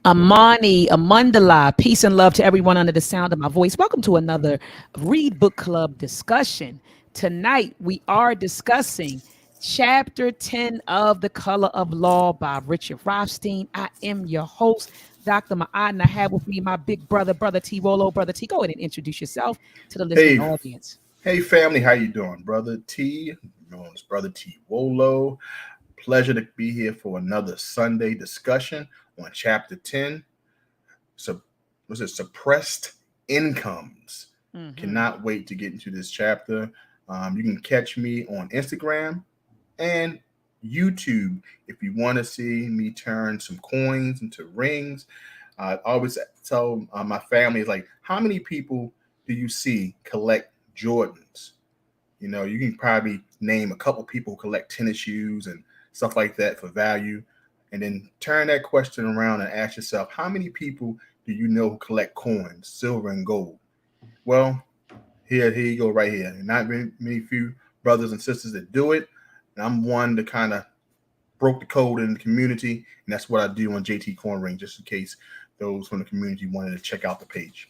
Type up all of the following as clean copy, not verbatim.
Amani, Amandala, peace and love to everyone under the sound of my voice. Welcome to another Read Book Club discussion. Tonight we are discussing Chapter 10 of The Color of Law by Richard Rothstein. I am your host, Dr. Ma'ad, and I have with me my big brother, Brother T. Rolo. Brother T, go ahead and introduce yourself to the listening Hey, audience. hey, family, how you doing, brother T? Known as brother T. Wolo. Pleasure to be here for another Sunday discussion on Chapter 10. So, was it suppressed incomes? Mm-hmm. Cannot wait to get into this chapter. You can catch me on Instagram and YouTube if you want to see me turn some coins into rings. I always tell my family, is like, how many people do you see collect Jordans? You can probably name a couple people who collect tennis shoes and stuff like that for value. And then turn that question around and ask yourself, how many people do you know who collect coins, silver and gold? Well, here you go right here. Not many few brothers and sisters that do it. And I'm one that kind of broke the code in the community. And that's what I do on JT Coin Ring, just in case those from the community wanted to check out the page.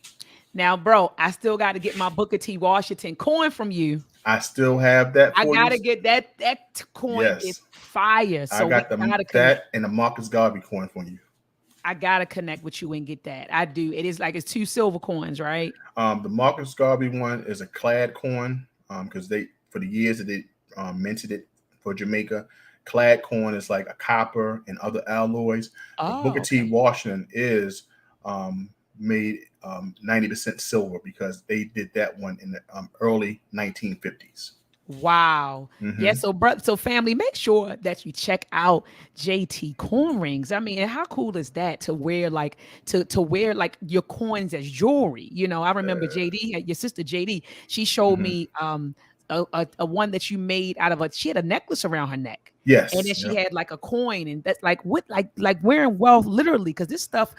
Now, bro, I still got to get my Booker T. Washington coin from you. I still have that I for you. gotta get that coin is Yes. fire. I So we got the gotta connect. that and the Marcus Garvey coin for you. I gotta connect with you and get that. I do. It is like it's two silver coins, right? The Marcus Garvey one is a clad coin because they for the years that they minted it for Jamaica. Clad coin is like a copper and other alloys. The Booker Oh, T. okay. Washington is made 90% silver because they did that one in the early 1950s. Wow. Yeah. Mm-hmm. So family, make sure that you check out JT coin rings. I mean, and how cool is that to wear like to wear like your coins as jewelry? I remember JD, your sister JD, she showed Mm-hmm. me a one that you made out of she had a necklace around her neck. And then Yes. she Yep. had like a coin, and that's like what like wearing wealth literally, because this stuff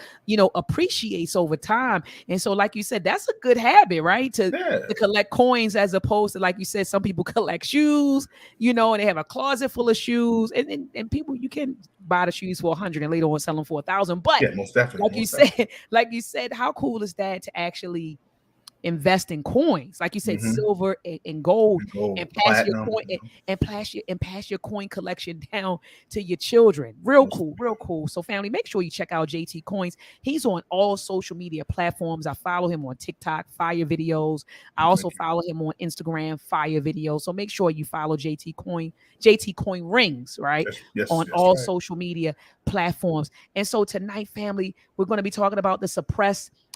appreciates over time. And so, like you said, that's a good habit, right? Yeah. To collect coins as opposed to, like you said, some people collect shoes, and they have a closet full of shoes, and people, you can buy the shoes for 100 and later on sell them for 1,000. But Yeah. Most definitely. like you Most definitely. said, like you said, how cool is that to actually invest in coins, like you said, Mm-hmm. silver and gold, Gold, and pass your platinum. coin and pass your coin collection down to your children. Real cool, real cool. So family, make sure you check out JT Coins. He's on all social media platforms. I follow him on TikTok, fire videos. I also Thank you. follow him on Instagram, fire videos. So make sure you follow JT Coin Rings, right? Yes. Yes. On That's all right. social media platforms. And so tonight, family, we're going to be talking about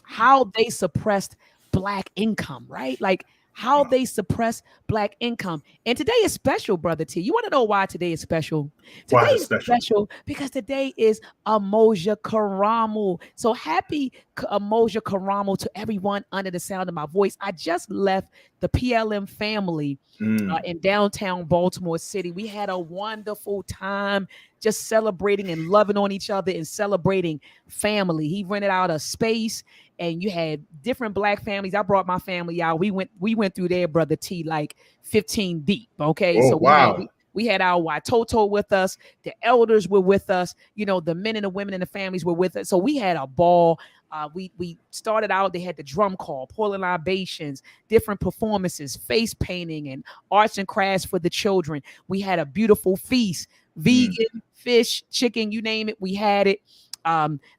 how they suppressed Black income, right? Like how Wow. they suppress Black income. And today is special, Brother T. You want to know why today is special? Today Why is it is special? special because today is Amoja Karamu. So happy Amoja Karamu to everyone under the sound of my voice. I just left the PLM family Mm, in downtown Baltimore City. We had a wonderful time just celebrating and loving on each other and celebrating family. He rented out a space, and you had different Black families. I brought my family out. We went through there, Brother T, like 15 deep. Okay. oh So we had wow. we had our Watoto with us, the elders were with us, the men and the women and the families were with us. So we had a ball. We started out, they had the drum call, pouring libations, different performances, face painting, and arts and crafts for the children. We had a beautiful feast, Mm, vegan, fish, chicken, you name it, we had it.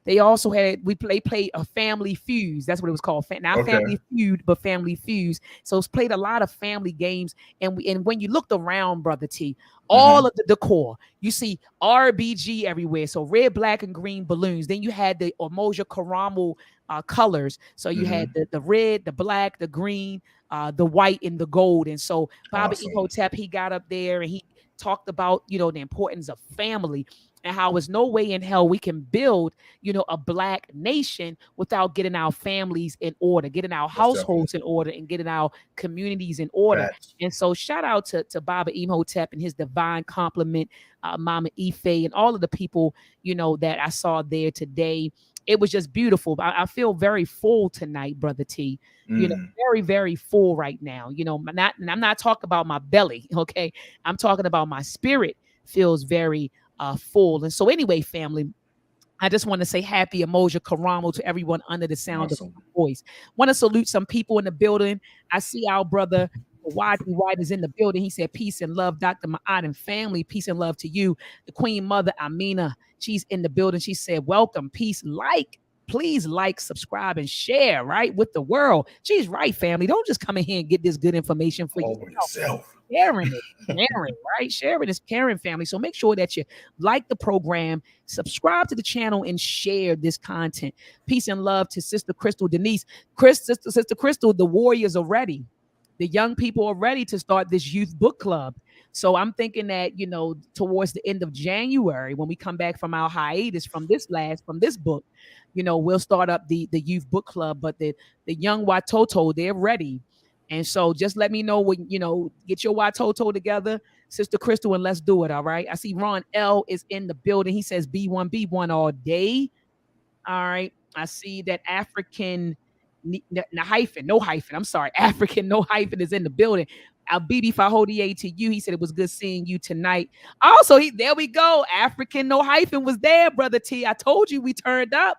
They also had played a family fuse. That's what it was called. Not okay. family feud, but family fuse. So it's played a lot of family games. And when you looked around, Brother T, all Mm-hmm. of the decor, you see RBG everywhere. So red, black, and green balloons. Then you had the Umoja Karamu colors. So you had Mm-hmm. the red, the black, the green, the white, and the gold. And so Baba Awesome. Imhotep, he got up there and he talked about the importance of family, and how there's no way in hell we can build a Black nation without getting our families in order, getting our Most definitely. households in order, and getting our communities in order. Facts. And so shout out to Baba Imhotep and his divine complement, Mama Ife, and all of the people that I saw there today. It was just beautiful. I feel very full tonight, Brother T. Mm, Very, very full right now. And I'm not talking about my belly, okay? I'm talking about my spirit feels very full. And so anyway, family, I just want to say happy Emoja Karamo to everyone under the sound of Awesome. my voice. Want to salute some people in the building. I see our brother Wadley White is in the building. He said, peace and love, Dr. Ma'at and family. Peace and love to you. The Queen Mother, Amina, she's in the building. She said, welcome, peace, please like, subscribe, and share, right, with the world. She's right, family. Don't just come in here and get this good information for All yourself. Sharing it, right? Sharing is caring, family. So make sure that you like the program, subscribe to the channel, and share this content. Peace and love to Sister Crystal Denise. Sister Crystal, the warriors are ready. The young people are ready to start this youth book club. So I'm thinking that, you know, towards the end of January, when we come back from our hiatus from this book, you know, we'll start up the youth book club. But the young Watoto, they're ready. And so just let me know when, you know, get your Watoto together, Sister Crystal, and let's do it. All right. I see Ron L is in the building. He says B1 all day. All right. I see that African no hyphen. I'm sorry. African no hyphen is in the building. Albibi Fahodier to you. He said it was good seeing you tonight. Also, there we go. African no hyphen was there, Brother T. I told you we turned up.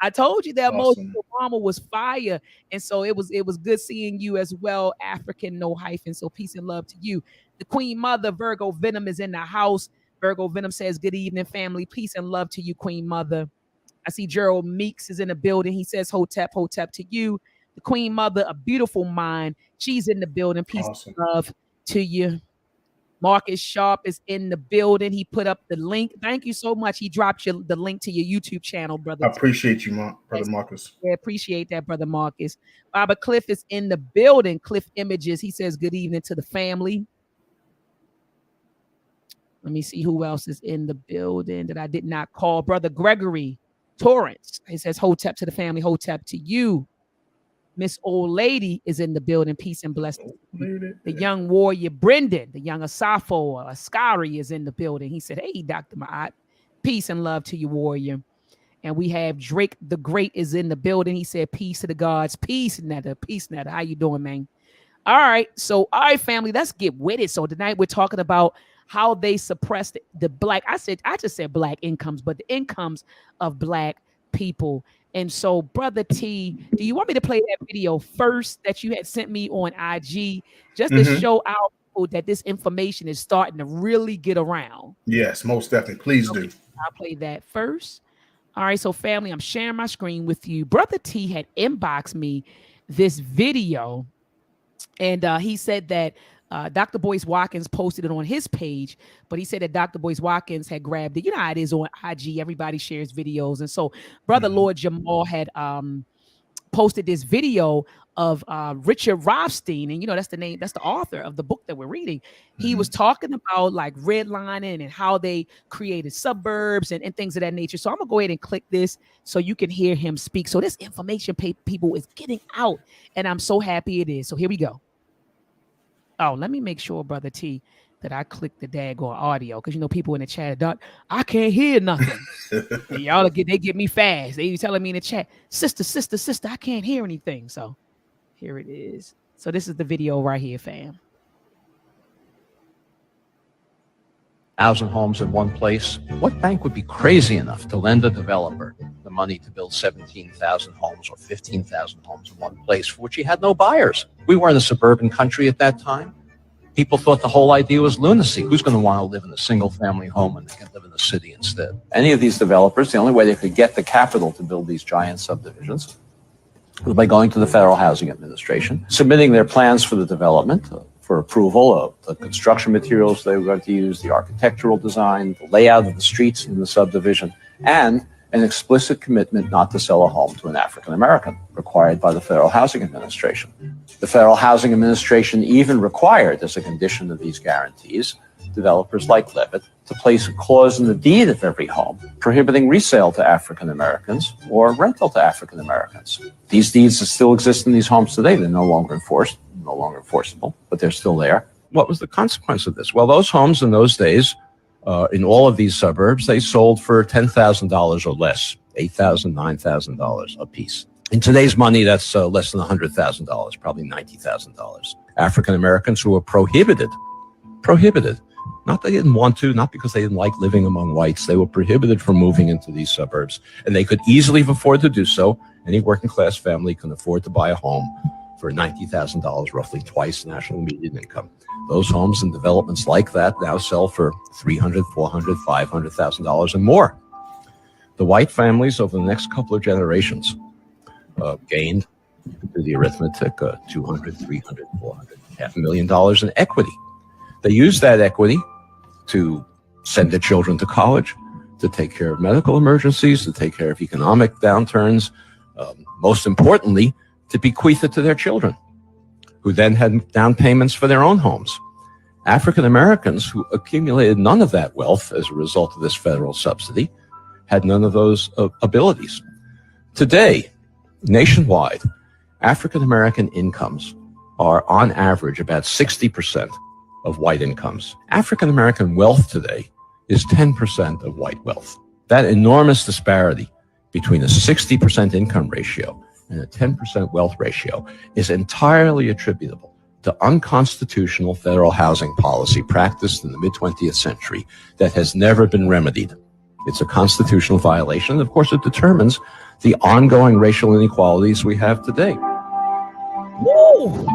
I told you that Awesome. Obama was fire. And so it was good seeing you as well, African no hyphen. So peace and love to you. The Queen Mother, Virgo Venom, is in the house. Virgo Venom says, good evening, family. Peace and love to you, Queen Mother. I see Gerald Meeks is in the building. He says, Hotep to you. The Queen Mother, a beautiful mind. She's in the building. Peace and love to you. Marcus Sharp is in the building. He put up the link. Thank you so much. He dropped the link to your YouTube channel, brother. I appreciate you, Brother Marcus. Yeah, appreciate that, Brother Marcus. Baba Cliff is in the building. Cliff Images. He says, good evening to the family. Let me see who else is in the building that I did not call. Brother Gregory Torrance. He says, Hotep to the family. Hotep to you. Miss Old Lady is in the building. Peace and blessings. The young warrior Brendan, the young Asafo Ascari is in the building. He said, hey, Dr. Ma'at, peace and love to you, warrior. And we have Drake the Great is in the building. He said, peace to the gods. Peace, Netta. Peace, Netta. How you doing, man? All right. So, all right, family, let's get with it. So tonight we're talking about how they suppressed the black. I just said black incomes, but the incomes of black people. And so, Brother T, do you want me to play that video first that you had sent me on IG just to show our people that this information is starting to really get around? Yes, most definitely. Please do. I'll play that first. All right. So, family, I'm sharing my screen with you. Brother T had inboxed me this video, and he said that Dr. Boyce Watkins posted it on his page, but he said that Dr. Boyce Watkins had grabbed it. You know how it is on IG. Everybody shares videos. And so Brother Lord Jamal had posted this video of Ricard Rothstein. And, you know, that's the author of the book that we're reading. He was talking about like redlining and how they created suburbs and things of that nature. So I'm going to go ahead and click this so you can hear him speak. So this information, people, is getting out, and I'm so happy it is. So here we go. Oh, let me make sure, Brother T, that I click the daggone audio, because, you know, people in the chat, Doc, I can't hear nothing. Y'all they get me fast. They telling me in the chat, sister, I can't hear anything. So here it is. So this is the video right here, fam. 1,000 homes in one place. What bank would be crazy enough to lend a developer the money to build 17,000 homes or 15,000 homes in one place for which he had no buyers? We were in a suburban country at that time. People thought the whole idea was lunacy. Who's going to want to live in a single-family home when they can live in the city instead? Any of these developers, the only way they could get the capital to build these giant subdivisions was by going to the Federal Housing Administration, submitting their plans for the development, for approval of the construction materials they were going to use, the architectural design, the layout of the streets in the subdivision, and an explicit commitment not to sell a home to an African American, required by the Federal Housing Administration. The Federal Housing Administration even required, as a condition of these guarantees, developers like Levitt to place a clause in the deed of every home prohibiting resale to African Americans or rental to African Americans. These deeds still exist in these homes today. They're no longer enforced, no longer enforceable, but they're still there. What was the consequence of this? Well, those homes in those days, in all of these suburbs, they sold for $10,000 or less, $8,000, $9,000 a piece. In today's money, that's less than $100,000, probably $90,000. African Americans who were prohibited Not they didn't want to, not because they didn't like living among whites. They were prohibited from moving into these suburbs, and they could easily afford to do so. Any working class family can afford to buy a home for $90,000, roughly twice national median income. Those homes and developments like that now sell for $300,000, $400,000, $500,000 and more. The white families over the next couple of generations gained, you can do the arithmetic, 200, 300, 400, $500,000 in equity. They used that equity to send their children to college, to take care of medical emergencies, to take care of economic downturns, most importantly, to bequeath it to their children, who then had down payments for their own homes. African Americans who accumulated none of that wealth as a result of this federal subsidy had none of those abilities. Today, nationwide, African American incomes are on average about 60% of white incomes. African American wealth today is 10% of white wealth. That enormous disparity between a 60% income ratio and a 10% wealth ratio is entirely attributable to unconstitutional federal housing policy practiced in the mid-20th century that has never been remedied. It's a constitutional violation. Of course, it determines the ongoing racial inequalities we have today. Woo!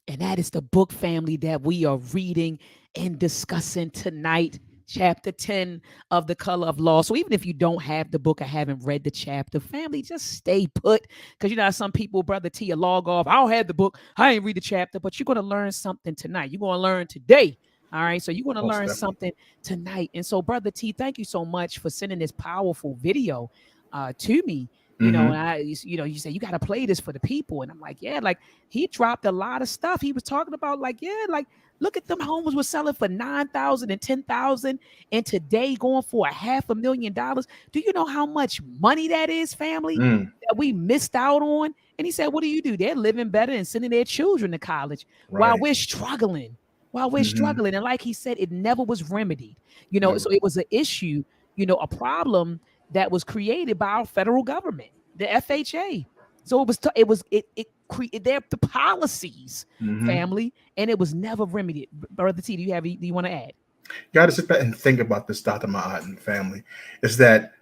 And that is the book family that we are reading and discussing tonight. Chapter 10 of The Color of Law. So even if you don't have the book or haven't read the chapter, family, just stay put. Because you know how some people, Brother T, log off. I don't have the book. I ain't read the chapter, but you're going to learn something tonight. You're going to learn today. All right. So you're going to Most learn definitely. something tonight. And so, Brother T, thank you so much for sending this powerful video to me. You know, and you say you got to play this for the people. And I'm like, yeah, like he dropped a lot of stuff. He was talking about like, yeah, like look at them homes were selling for 9,000 and 10,000, and today going for $500,000. Do you know how much money that is, family, that we missed out on? And he said, what do? They're living better and sending their children to college while Right. we're struggling. While we're struggling. And like he said, it never was remedied. You know, so Never. it was an issue, you know, a problem that was created by our federal government, the FHA. So it their the policies, family, and it was never remedied. Brother T, do you want to add? You got to sit back and think about this, Dr. Ma'at and family, is that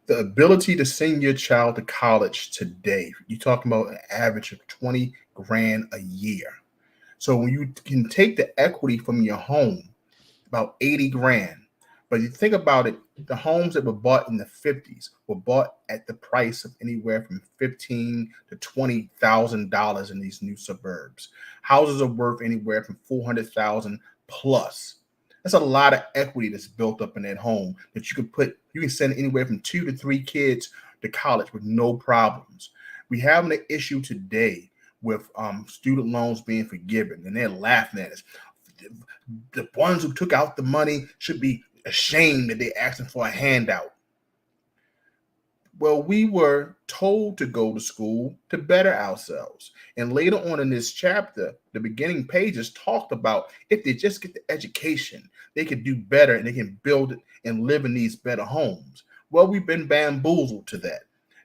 the ability to send your child to college today, you're talking about an average of 20 grand a year. So when you can take the equity from your home, about 80 grand, but you think about it, the homes that were bought in the 50s were bought at the price of anywhere from $15,000 to $20,000 in these new suburbs. Houses are worth anywhere from 400,000 plus. That's a lot of equity that's built up in that home that you can send anywhere from 2 to 3 kids to college with no problems. We have an issue today with student loans being forgiven, and they're laughing at us. The ones who took out the money should be ashamed that they're asking for a handout. Well, we were told to go to school to better ourselves. And later on in this chapter, the beginning pages talked about if they just get the education, they could do better and they can build it and live in these better homes. Well, we've been bamboozled to that.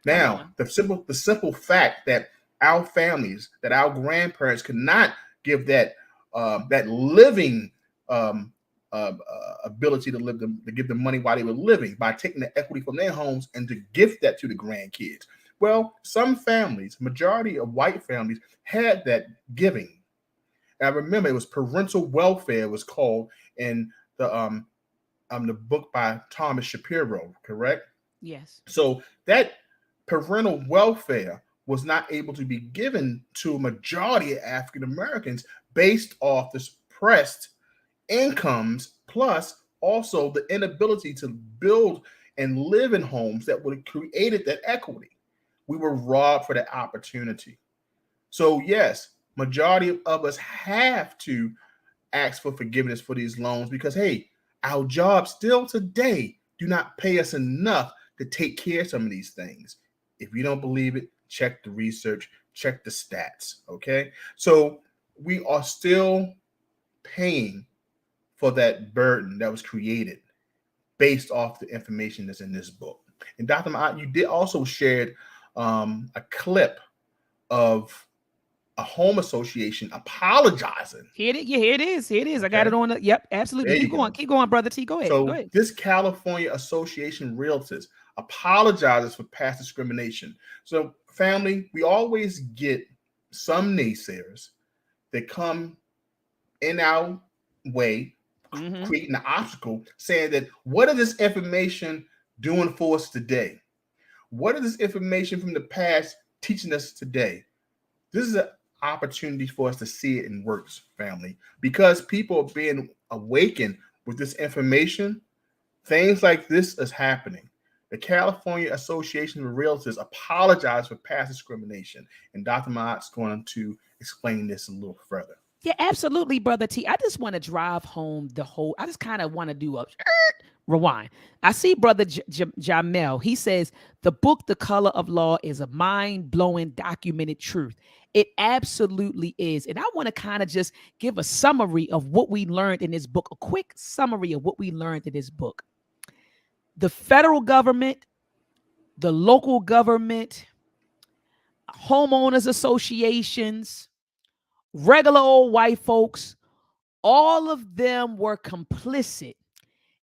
Now, the simple fact that our families, that our grandparents could not give that living ability to give them money while they were living by taking the equity from their homes and to gift that to the grandkids. Well, some families, majority of white families, had that giving. And I remember it was parental welfare, it was called in the book by Thomas Shapiro, correct? Yes. So that parental welfare was not able to be given to a majority of African Americans based off the suppressed incomes, plus also the inability to build and live in homes that would have created that equity. We were robbed for that opportunity. So yes, majority of us have to ask for forgiveness for these loans because hey, our jobs still today do not pay us enough to take care of some of these things. If you don't believe it, check the research, check the stats. Okay, so we are still paying for that burden that was created based off the information that's in this book. And Dr. Ma'at, you did also share a clip of a home association apologizing. Here it, yeah, here it is. Here it is. I got Okay, it on the. Yep, absolutely. there you Keep going. go. Keep going, brother T. Go ahead. Go So ahead. this California Association of Realtors apologizes for past discrimination. So family, we always get some naysayers that come in our way, Mm-hmm. creating an obstacle, saying that what is this information doing for us today? What is this information from the past teaching us today? This is an opportunity for us to see it in works, family, because people are being awakened with this information. Things like this is happening. The California Association of Realtors apologized for past discrimination, and Dr. Maat's going to explain this a little further. Yeah, absolutely, brother T. I just want to drive home the whole. I just kind of want to do a rewind. I see brother Jamel. He says the book, The Color of Law, is a mind blowing documented truth. It absolutely is. And I want to kind of just give a summary of what we learned in this book, a quick summary of what we learned in this book. The federal government, the local government, homeowners associations, regular old white folks, all of them were complicit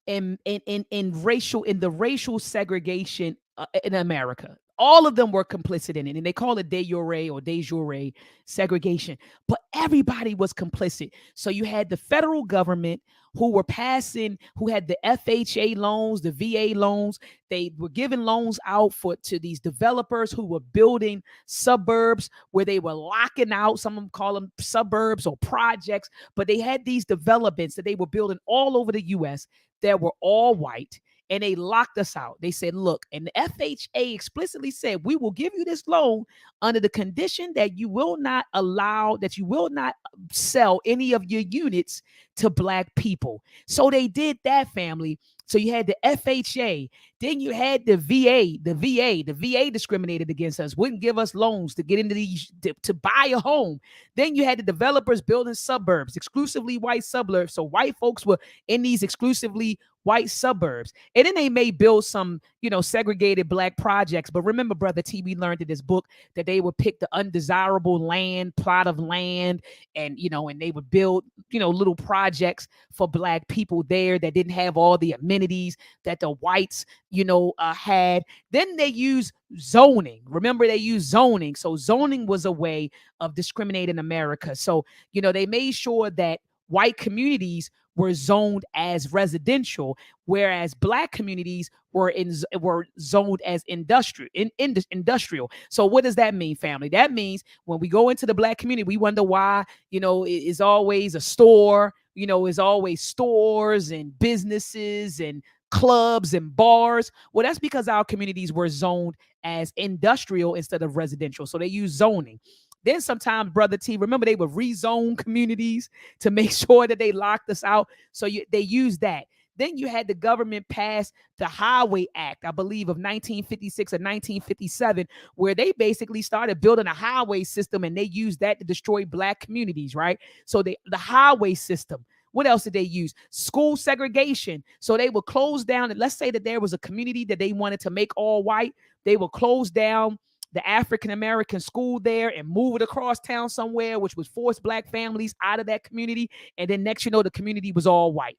in the racial segregation in America. All of them were complicit in it, and they call it de jure segregation. But everybody was complicit. So you had the federal government who had the FHA loans, the VA loans. They were giving loans out to these developers who were building suburbs where they were locking out. Some of them call them suburbs or projects, but they had these developments that they were building all over the U.S. that were all white, and they locked us out. They said, look, and the FHA explicitly said, we will give you this loan under the condition that you will not sell any of your units to black people. So they did that, family. So you had the FHA, then you had the VA. The VA discriminated against us, wouldn't give us loans to get into these to buy a home. Then you had the developers building suburbs, exclusively white suburbs. So white folks were in these exclusively white suburbs. And then they may build some, segregated black projects. But remember, brother T, we learned in this book that they would pick the undesirable plot of land, and they would build, little projects for black people there that didn't have all the amenities that the whites, had. Then they use zoning. Remember, they use zoning. So zoning was a way of discriminating America. So, they made sure that white communities were zoned as residential, whereas black communities were zoned as industrial. So what does that mean, family? That means when we go into the black community, we wonder why, it's always a store, it's always stores and businesses and clubs and bars. Well, that's because our communities were zoned as industrial instead of residential. So they use zoning. Then sometimes, brother T, remember they would rezone communities to make sure that they locked us out. So they use that. Then you had the government pass the Highway Act, I believe, of 1956 or 1957, where they basically started building a highway system, and they used that to destroy black communities, right? So the highway system. What else did they use? School segregation. So they would close down. And let's say that there was a community that they wanted to make all white. They would close down the African-American school there and move it across town somewhere, which would force black families out of that community. And then next, the community was all white.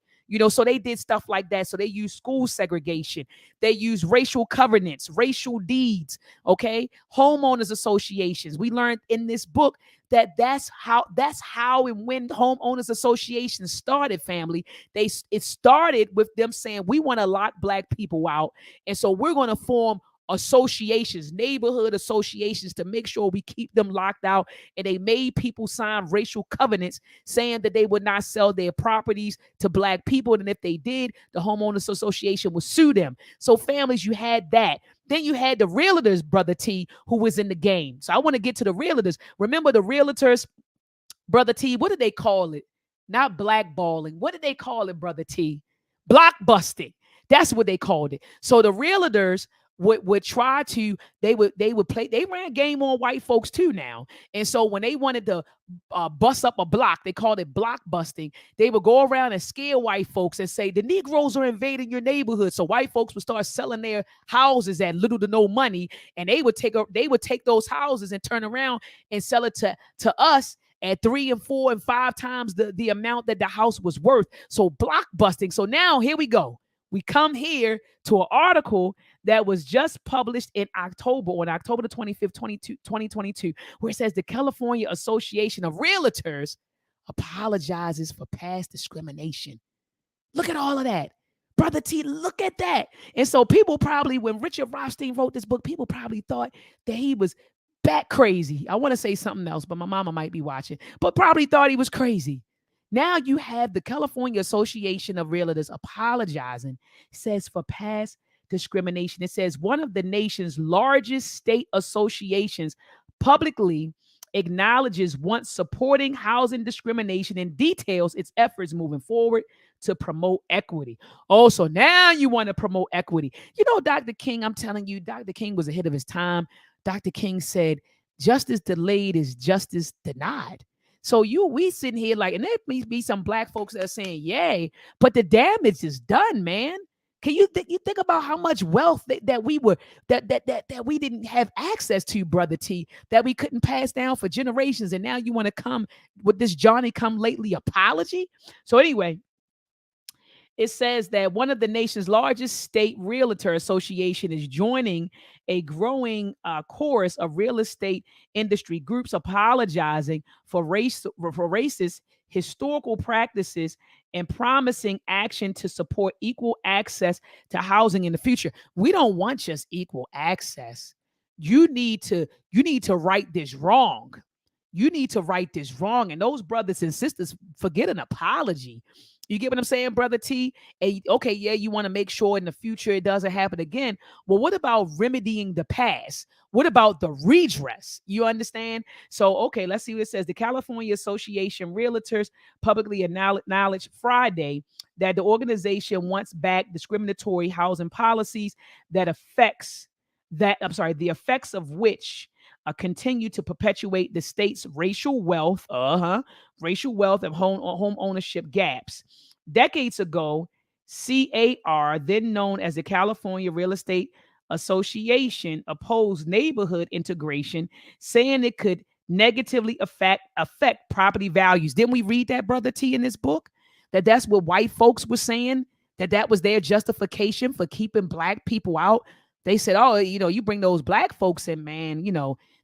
So they did stuff like that. So they used school segregation. They used racial covenants, racial deeds, okay? Homeowners associations. We learned in this book that that's how and when homeowners associations started, family. It started with them saying, we want to lock black people out. And so we're going to form associations, neighborhood associations, to make sure we keep them locked out. And they made people sign racial covenants saying that they would not sell their properties to black people. And if they did, the homeowners association would sue them. So families, you had that. Then you had the realtors, brother T, who was in the game. So I want to get to the realtors. Remember the realtors, brother T, what did they call it? Not blackballing. What did they call it, brother T? Blockbusting. That's what they called it. So the realtors would try to, they would play, they ran game on white folks too now. And so when they wanted to bust up a block, they called it block busting. They would go around and scare white folks and say the Negroes are invading your neighborhood. So white folks would start selling their houses at little to no money, and they would take those houses and turn around and sell it to us at 3 and 4 and 5 times the amount that the house was worth. So block busting. So now here we go. We come here to an article that was just published in October, on October the 25th, 2022, where it says the California Association of Realtors apologizes for past discrimination. Look at all of that. Brother T, look at that. And so people probably, when Richard Rothstein wrote this book, people probably thought that he was bat crazy. I want to say something else, but my mama might be watching, but probably thought he was crazy. Now you have the California Association of Realtors apologizing, says for past discrimination. It says one of the nation's largest state associations publicly acknowledges once supporting housing discrimination and details its efforts moving forward to promote equity. Oh, so now you want to promote equity. You know, Dr. King, I'm telling you, Dr. King was ahead of his time. Dr. King said, justice delayed is justice denied. So we sitting here like, and there may be some black folks that are saying, yay, but the damage is done, man. Can you think about how much wealth that we were that we didn't have access to, brother T, that we couldn't pass down for generations, and now you want to come with this Johnny come lately apology? So anyway, it says that one of the nation's largest state realtor association is joining a growing chorus of real estate industry groups apologizing for racist historical practices and promising action to support equal access to housing in the future. We don't want just equal access. You need to right this wrong. You need to right this wrong. And those brothers and sisters forget an apology. You get what I'm saying, brother T? And okay, yeah, you want to make sure in the future it doesn't happen again. Well, what about remedying the past? What about the redress? You understand? So, okay, let's see what it says. The California Association Realtors publicly acknowledged Friday that the organization wants back discriminatory housing policies that the effects of which continue to perpetuate the state's racial wealth and home ownership gaps. Decades ago, CAR, then known as the California Real Estate Association, opposed neighborhood integration, saying it could negatively affect property values. Didn't we read that, brother T, in this book? That's what white folks were saying, that was their justification for keeping black people out. They said, oh, you bring those black folks in, man,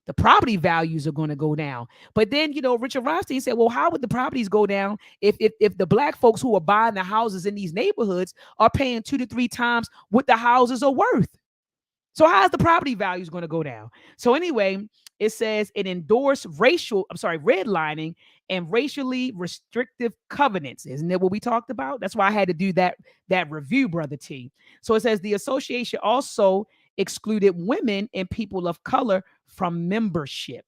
the property values are going to go down. But then, Richard Rothstein said, well, how would the properties go down if the black folks who are buying the houses in these neighborhoods are paying 2 to 3 times what the houses are worth? So how's the property values going to go down? So anyway, it says it endorsed redlining and racially restrictive covenants. Isn't that what we talked about? That's why I had to do that review, brother T. So it says the association also excluded women and people of color from membership.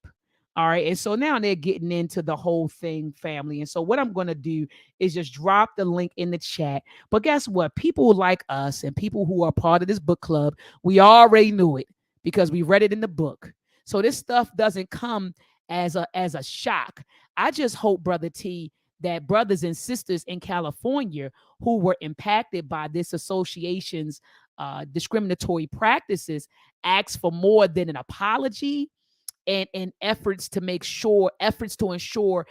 All right. And so now they're getting into the whole thing, family. And so what I'm going to do is just drop the link in the chat. But guess what? People like us and people who are part of this book club, we already knew it because we read it in the book. So this stuff doesn't come as a shock. I just hope, brother T, that brothers and sisters in California who were impacted by this association's discriminatory practices ask for more than an apology and efforts to ensure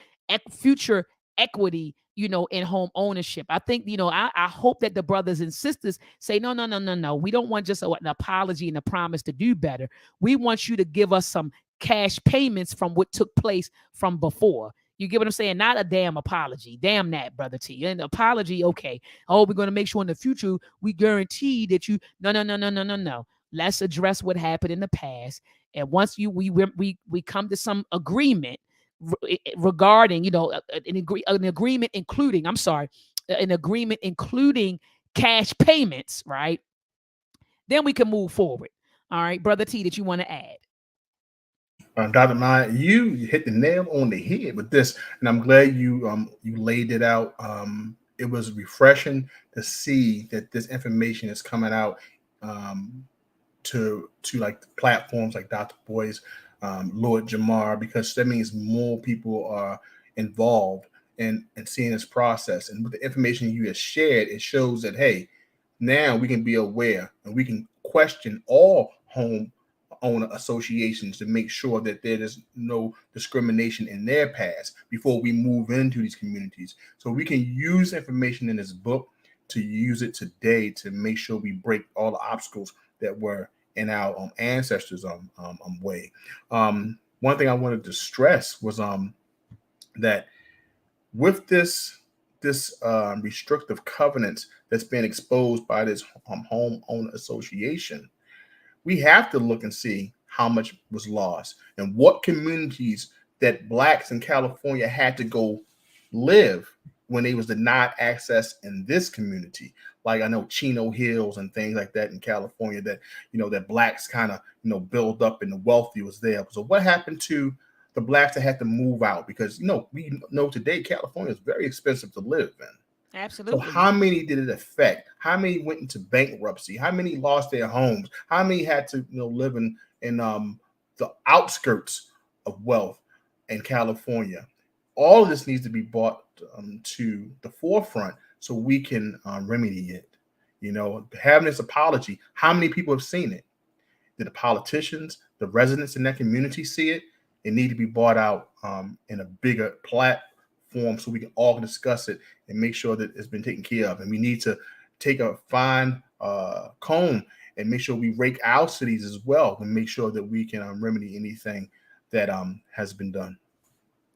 future equity, in home ownership. I think, I hope that the brothers and sisters say, no, no, no, no, no. We don't want just an apology and a promise to do better. We want you to give us some cash payments from what took place from before. You get what I'm saying? Not a damn apology. Damn that, brother T. An apology, okay. Oh, we're going to make sure in the future we guarantee that you. No, no, no, no, no, no, no. Let's address what happened in the past. And once we come to some agreement regarding, an agreement including, an agreement including cash payments, right? Then we can move forward. All right, brother T, that you want to add? Dr. Maya, you hit the nail on the head with this, and I'm glad you laid it out. It was refreshing to see that this information is coming out to like platforms like Dr. Boy's, Lord Jamar, because that means more people are involved in seeing this process. And with the information you have shared, it shows that hey, now we can be aware and we can question all home owner associations to make sure that there is no discrimination in their past before we move into these communities. So we can use information in this book to use it today to make sure we break all the obstacles that were in our ancestors' way. One thing I wanted to stress was that with this restrictive covenants that's been exposed by this homeowner association, we have to look and see how much was lost and what communities that blacks in California had to go live when they was denied access in this community. Like I know Chino Hills and things like that in California that that blacks kind of build up and the wealthy was there. So what happened to the blacks that had to move out? Because we know today California is very expensive to live in. So Absolutely. how many did it affect? How many went into bankruptcy? How many lost their homes? How many had to live in the outskirts of wealth in California? All of this needs to be brought to the forefront so we can remedy it. Having this apology, how many people have seen it? Did the politicians, the residents in that community see it? It need to be brought out in a bigger platform so we can all discuss it and make sure that it's been taken care of. And we need to take a fine comb and make sure we rake our cities as well and make sure that we can remedy anything that has been done.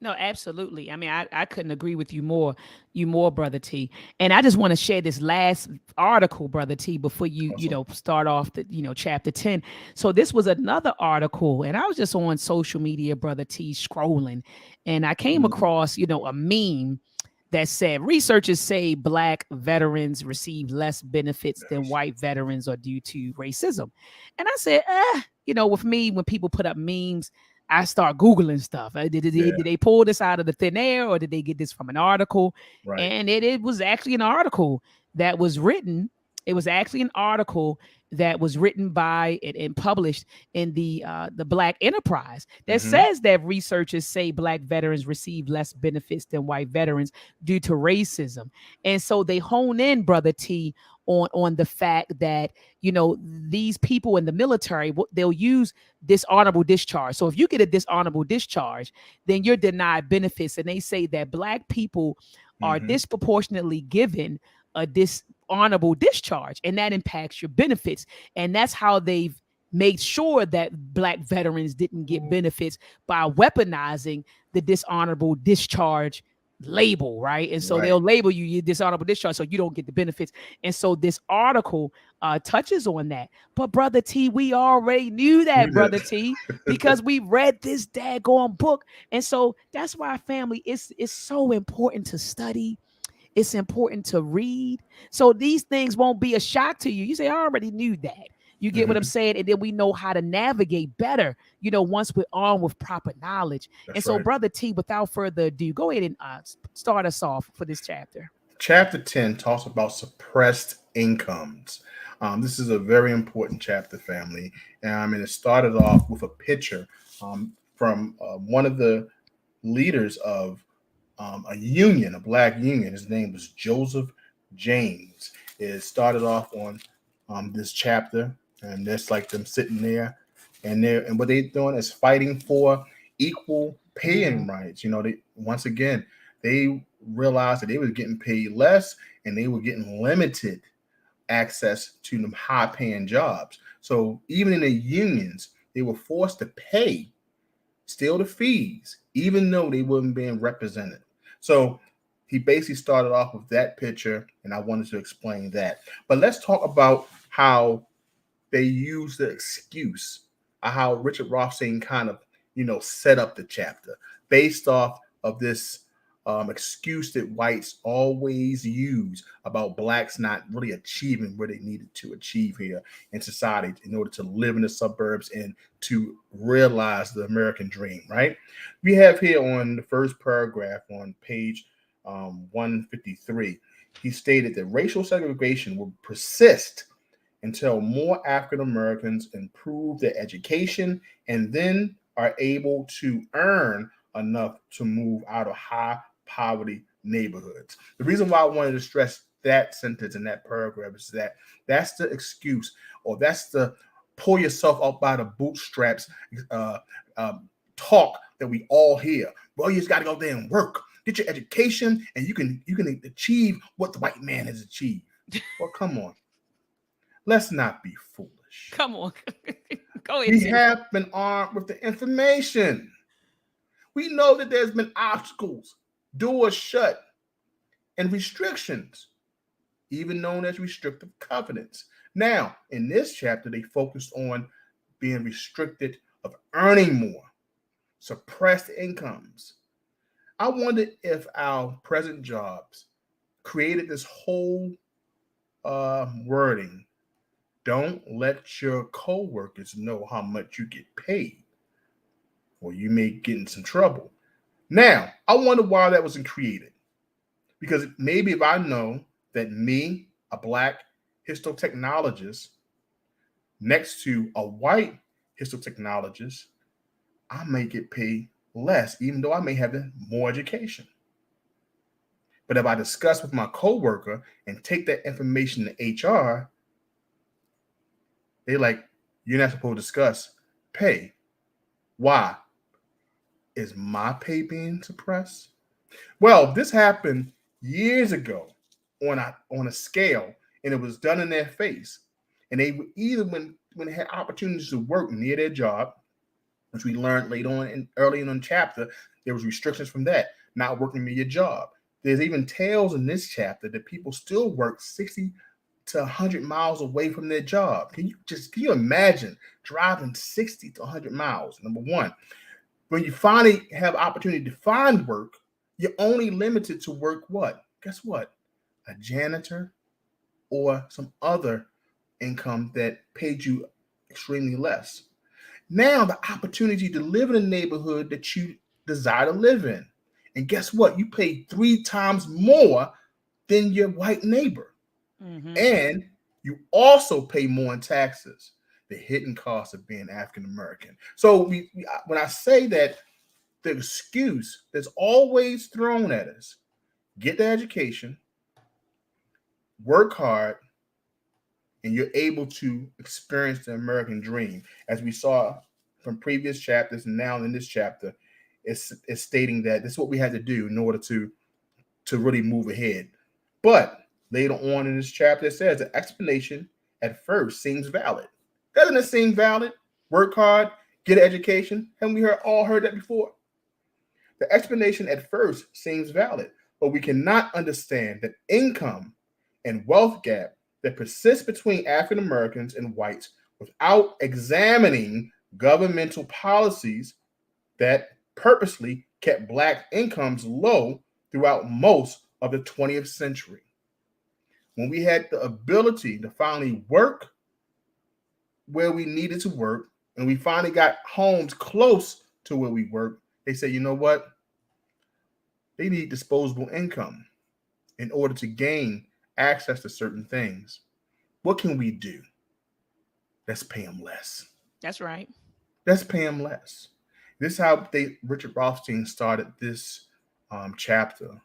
No, absolutely. I mean, I couldn't agree with you more, Brother T. And I just want to share this last article, Brother T, before Awesome. start off the, chapter 10. So this was another article, and I was just on social media, Brother T, scrolling, and I came Mhm. across, a meme that said researchers say black veterans receive less benefits than Yes. white veterans are due to racism. And I said, with me, when people put up memes, I start Googling stuff. Yeah. Did they pull this out of the thin air or did they get this from an article? Right. And it was actually an article that was written. It was actually an article that was written by and published in the Black Enterprise that Hmm. says that researchers say black veterans receive less benefits than white veterans due to racism. And so they hone in, Brother T, on the fact that these people in the military, they'll use dishonorable discharge. So if you get a dishonorable discharge, then you're denied benefits. And they say that black people are Hmm. disproportionately given a dishonorable discharge, and that impacts your benefits. And that's how they've made sure that black veterans didn't get benefits by weaponizing the dishonorable discharge label, right? And so Right. they'll label you dishonorable discharge so you don't get the benefits. And so this article touches on that. But Brother T, we already knew Knew that, Brother T, that. because we read this daggone book. And so that's why, family, it's so important to study. It's important to read. So these things won't be a shock to you. You say, I already knew that. You get what I'm Hmm. saying? And then we know how to navigate better, once we're armed with proper knowledge. And That's so, right. Brother T, without further ado, go ahead and start us off for this chapter. Chapter 10 talks about suppressed incomes. This is a very important chapter, family. And it started off with a picture from one of the leaders of a union, a black union. His name was Joseph James. It started off on this chapter, and that's like them sitting there, and what they're doing is fighting for equal pay and rights. They once again they realized that they were getting paid less and they were getting limited access to them high paying jobs. So even in the unions, they were forced to pay still the fees, even though they weren't being represented. So he basically started off with that picture, and I wanted to explain that. But let's talk about how they use the excuse, how Richard Rothstein kind of, set up the chapter based off of this excuse that whites always use about blacks not really achieving where they needed to achieve here in society in order to live in the suburbs and to realize the American dream, right? We have here on the first paragraph on page 153, he stated that racial segregation will persist until more African Americans improve their education and then are able to earn enough to move out of high poverty neighborhoods. The reason why I wanted to stress that sentence in that paragraph is that that's the excuse, or that's the pull yourself up by the bootstraps uh, talk that we all hear. Well, you just got to go there and work, get your education, and you can achieve what the white man has achieved. Well, come on, let's not be foolish. Come on. Go ahead, We Tim. have been armed with the information. We know that there's been obstacles, doors shut, and restrictions, even known as restrictive covenants. Now, in this chapter, they focused on being restricted of earning more, suppressed incomes. I wonder if our present jobs created this whole wording. Don't let your coworkers know how much you get paid, or you may get in some trouble. Now, I wonder why that wasn't created. Because maybe if I know that me, a black histotechnologist, next to a white histotechnologist, I may get paid less, even though I may have more education. But if I discuss with my coworker and take that information to HR, they like, you're not supposed to discuss pay. Why? Is my pay being suppressed? Well, this happened years ago on a scale, and it was done in their face. And they would either when they had opportunities to work near their job, which we learned later on in early in the chapter, there was restrictions from that, not working near your job. There's even tales in this chapter that people still work 60 to 100 miles away from their job. Can you imagine driving 60 to 100 miles? Number one, when you finally have opportunity to find work, you're only limited to work what? Guess what? A janitor or some other income that paid you extremely less. Now the opportunity to live in a neighborhood that you desire to live in. And guess what? You pay 3 times more than your white neighbor. Mm-hmm. And you also pay more in taxes, the hidden cost of being African American. So when I say that, the excuse that's always thrown at us, get the education, work hard, and you're able to experience the American dream. As we saw from previous chapters, and now in this chapter, it's stating that this is what we had to do in order to really move ahead. But later on in this chapter, it says the explanation at first seems valid. Doesn't it seem valid? Work hard, get an education. Haven't we all heard that before? The explanation at first seems valid, but we cannot understand the income and wealth gap that persists between African Americans and whites without examining governmental policies that purposely kept black incomes low throughout most of the 20th century. When we had the ability to finally work where we needed to work, and we finally got homes close to where we work, they say, you know what? They need disposable income in order to gain access to certain things. What can we do? Let's pay them less. That's right. Let's pay them less. This is how Richard Rothstein started this chapter,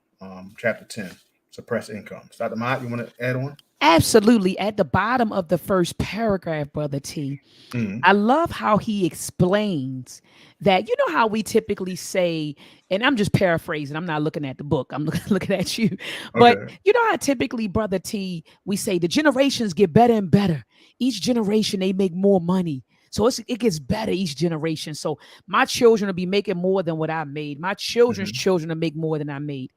chapter 10, suppressed income. Dr. Mott, you want to add on? Absolutely. At the bottom of the first paragraph, Brother T, Mm-hmm. I love how he explains that, you know, how we typically say, and I'm just paraphrasing, I'm not looking at the book, I'm looking at you. But Okay. you know how typically, Brother T, we say the generations get better and better. Each generation, they make more money. So it gets better each generation. So my children will be making more than what I made. My children's Mm-hmm. children will make more than I made.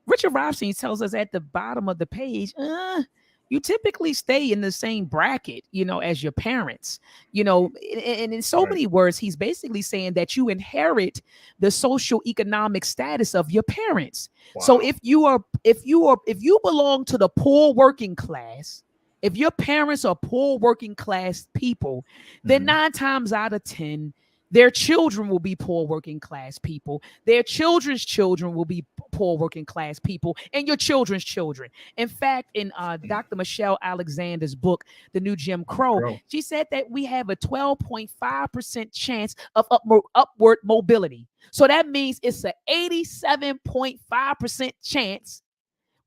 Richard Rothstein tells us at the bottom of the page, you typically stay in the same bracket, you know, as your parents, you know, and in so Right. many words, he's basically saying that you inherit the social economic status of your parents. So Wow. if you belong to the poor working class, if your parents are poor working class people, then Mm-hmm. 9 times out of 10, Their children will be poor working class people. Their children's children will be poor working class people, and your children's children. In fact, in Dr. Michelle Alexander's book, The New Jim Crow, Bro, she said that we have a 12.5% chance of upward mobility. So that means it's an 87.5% chance,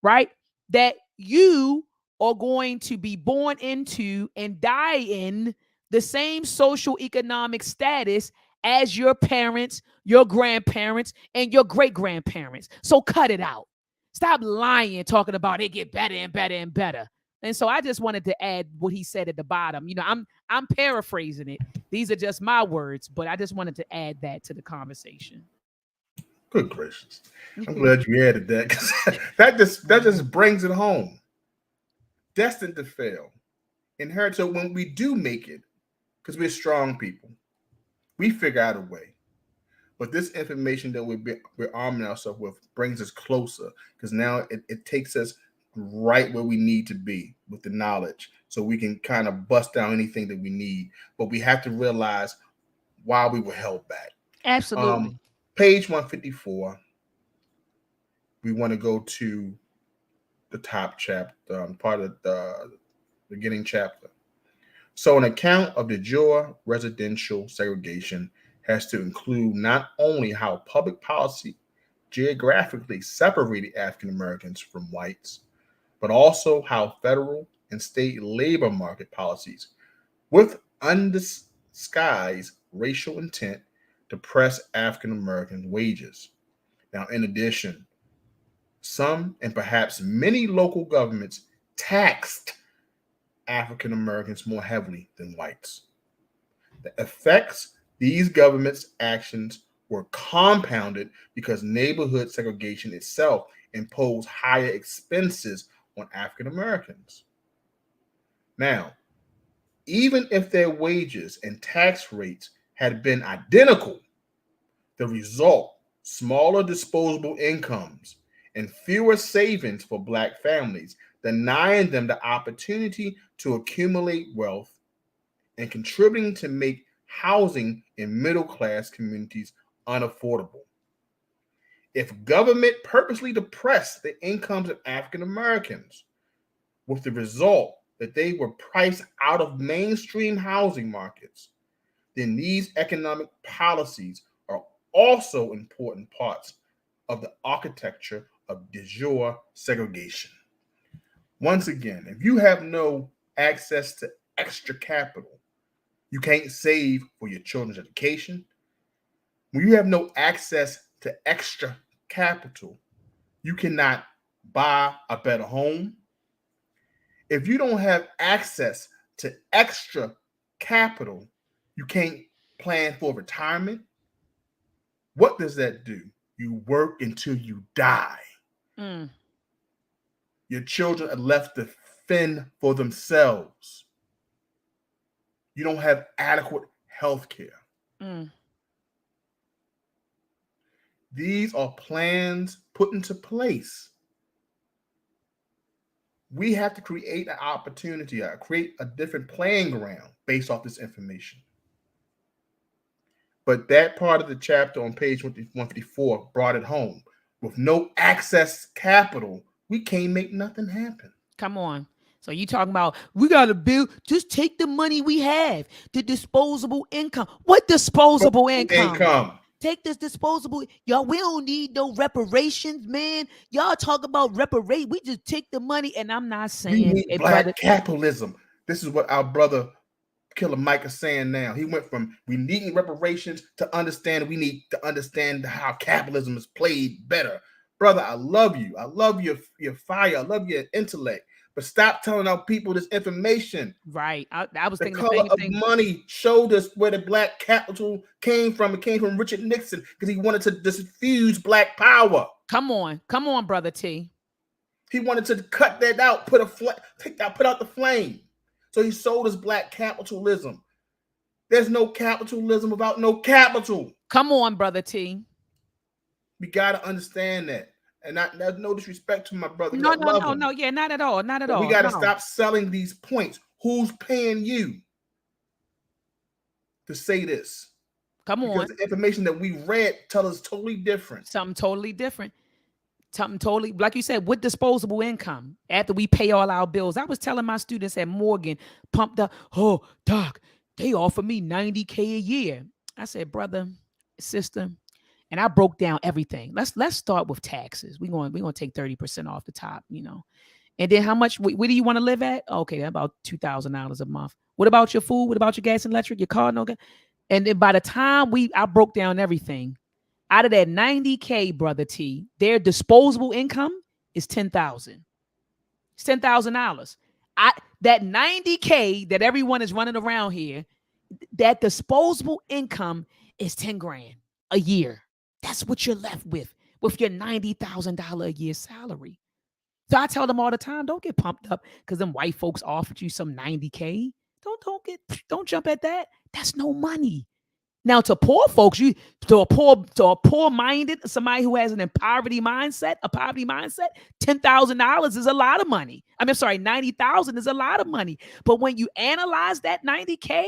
right, that you are going to be born into and die in the same social economic status as your parents, your grandparents, and your great grandparents. So cut it out. Stop lying, talking about it get better and better and better. And so I just wanted to add what he said at the bottom. I'm paraphrasing it. These are just my words, but I just wanted to add that to the conversation. good gracious. I'm glad you added that because that just brings it home. Destined to fail. Inherit. So when we do make it, because we're strong people, we figure out a way. But this information that we're arming ourselves with brings us closer because now it takes us right where we need to be with the knowledge so we can kind of bust down anything that we need. But we have to realize why we were held back. Absolutely. Page 154, we want to go to the top chapter, part of the beginning chapter. So, an account of de jure residential segregation has to include not only how public policy geographically separated African Americans from whites, but also how federal and state labor market policies, with undisguised racial intent, depress African American wages. Now, in addition, some and perhaps many local governments taxed African Americans more heavily than whites. The effects these governments' actions were compounded because neighborhood segregation itself imposed higher expenses on African Americans. Now, even if their wages and tax rates had been identical, the result, smaller disposable incomes and fewer savings for Black families, denying them the opportunity to accumulate wealth and contributing to make housing in middle class communities unaffordable. If government purposely depressed the incomes of African Americans, with the result that they were priced out of mainstream housing markets, then these economic policies are also important parts of the architecture of de jure segregation. Once again, if you have no access to extra capital, you can't save for your children's education. When you have no access to extra capital, you cannot buy a better home. If you don't have access to extra capital, you can't plan for retirement. What does that do? You work until you die. Mm. Your children are left to fend for themselves. You don't have adequate health care. Mm. These are plans put into place. We have to create an opportunity, create a different playing ground based off this information. But that part of the chapter on page 154 brought it home. With no access capital, we can't make nothing happen. Come on. So you talking about we gotta build? Just take the money we have, the disposable income. What disposable income? Income. Take this disposable. Y'all, we don't need no reparations, man. Y'all talk about reparate. We just take the money, and I'm not We saying, need brother. Black capitalism. This is what our brother Killer Mike is saying now. He went from we need reparations to understand we need to understand how capitalism is played better. Brother, I love you. I love your fire. I love your intellect. But stop telling our people this information. Right. I was The thinking the color same of thing. money showed us where the black capital came from. It came from Richard Nixon because he wanted to diffuse black power. Come on, brother T. He wanted to cut that out, put out the flame. So he sold us black capitalism. There's no capitalism without no capital. Come on, brother T. We got to understand that. And there's no disrespect to my brother because No, I no, love no, him. no. Yeah, not at all. Not at But we all. got to No. stop selling these points. Who's paying you to say this? Come because on. the information that we read tell us totally different. Something totally different. Something totally, like you said, with disposable income after we pay all our bills. I was telling my students at Morgan, pumped up, oh, doc, they offer me 90K a year. I said, brother, sister, and I broke down everything. Let's start with taxes. We're gonna take 30% off the top, And then how much where do you want to live at? Okay, about $2,000 a month. What about your food? What about your gas and electric, your car? No. And then by the time I broke down everything, out of that 90K, brother T, their disposable income is 10,000. It's $10,000. I That 90K that everyone is running around here, that disposable income is 10 grand a year. That's what you're left with your $90,000 a year salary. So I tell them all the time, don't get pumped up because them white folks offered you some 90K. Don't jump at that. That's no money. Now to poor folks, to a poor minded, somebody who has a poverty mindset, $10,000 is a lot of money. I mean, sorry, 90,000 is a lot of money. But when you analyze that 90K,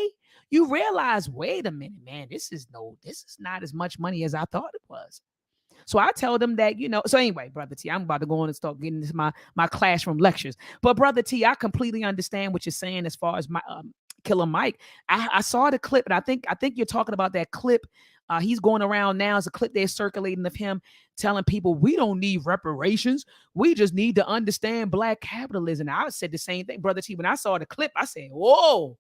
you realize, wait a minute, man, this is not as much money as I thought it was. So I tell them that, so anyway, Brother T, I'm about to go on and start getting into my classroom lectures. But Brother T, I completely understand what you're saying as far as my Killer Mike. I saw the clip, and I think you're talking about that clip. He's going around now. It's a clip they're circulating of him telling people we don't need reparations. We just need to understand black capitalism. I said the same thing, Brother T. When I saw the clip, I said, whoa.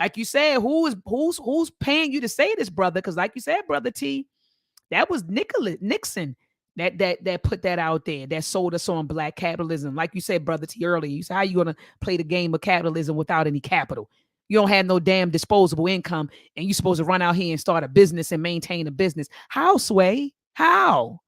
Like you said, who's paying you to say this, brother? Because like you said, Brother T, that was Nixon that put that out there, that sold us on black capitalism. Like you said, Brother T, earlier, you said, how you gonna play the game of capitalism without any capital? You don't have no damn disposable income, and you supposed to run out here and start a business and maintain a business. How, Sway? How?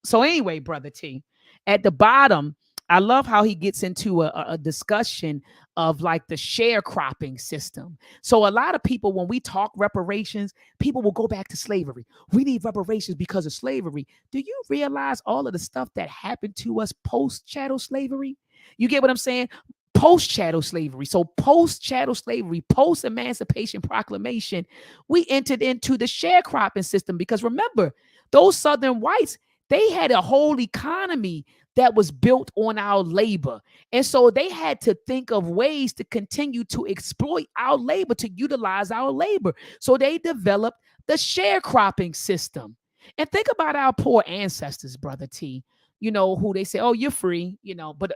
So anyway, Brother T, at the bottom, I love how he gets into a discussion of like the sharecropping system. So a lot of people, when we talk reparations, people will go back to slavery. We need reparations because of slavery. Do you realize all of the stuff that happened to us post chattel slavery? You get what I'm saying? Post chattel slavery. So post chattel slavery, post Emancipation Proclamation, we entered into the sharecropping system because remember, those Southern whites, they had a whole economy that was built on our labor. And so they had to think of ways to continue to exploit our labor, to utilize our labor. So they developed the sharecropping system. And think about our poor ancestors, Brother T, who they say, oh, you're free, but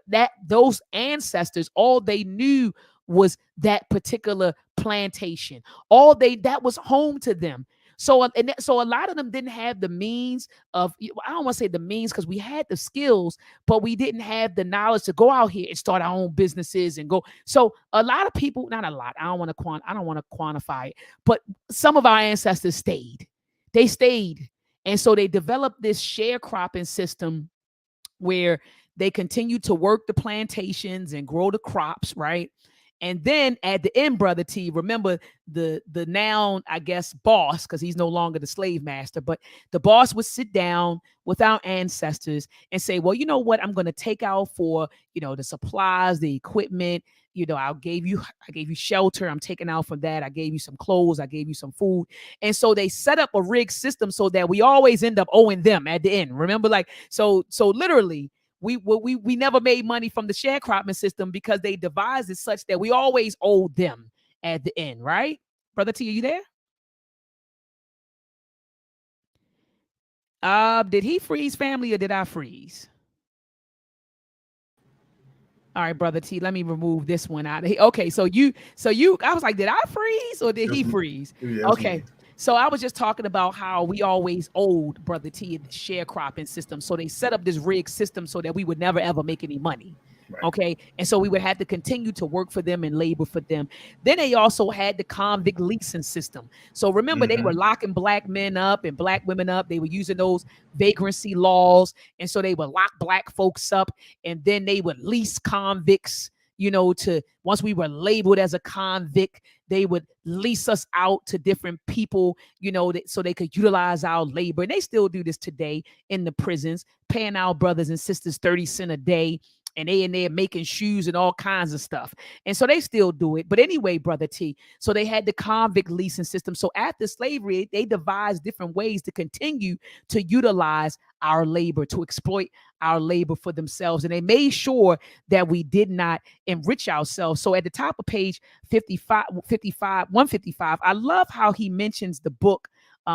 those ancestors, all they knew was that particular plantation. That was home to them. So a lot of them didn't have the means of, I don't want to say the means because we had the skills, but we didn't have the knowledge to go out here and start our own businesses and go. So a lot of people, not a lot, I don't want to quantify it, but some of our ancestors stayed. They stayed. And so they developed this sharecropping system where they continue to work the plantations and grow the crops, right? And then at the end, Brother T, remember the noun, I guess, boss, because he's no longer the slave master, but the boss would sit down with our ancestors and say, well, you know what? I'm going to take out for, the supplies, the equipment, I gave you shelter. I'm taking out for that. I gave you some clothes. I gave you some food. And so they set up a rigged system so that we always end up owing them at the end. Remember, so literally, we never made money from the sharecropping system because they devised it such that we always owed them at the end, right? Brother T, are you there? Did he freeze, family, or did I freeze? All right, Brother T, let me remove this one out of here. Okay, so I was like, did I freeze or did he freeze? Okay. So I was just talking about how we always owed Brother T the sharecropping system. So they set up this rigged system so that we would never ever make any money. Right. Okay. And so we would have to continue to work for them and labor for them. Then they also had the convict leasing system. So remember, they were locking black men up and black women up. They were using those vagrancy laws. And so they would lock black folks up and then they would lease convicts, to once we were labeled as a convict, they would lease us out to different people, so they could utilize our labor. And they still do this today in the prisons, paying our brothers and sisters 30 cents a day. and they in there making shoes and all kinds of stuff. And so they still do it. But anyway, brother T, so they had the convict leasing system. So after slavery, they devised different ways to continue to utilize our labor, to exploit our labor for themselves. And they made sure that we did not enrich ourselves. So at the top of page 155, I love how he mentions the book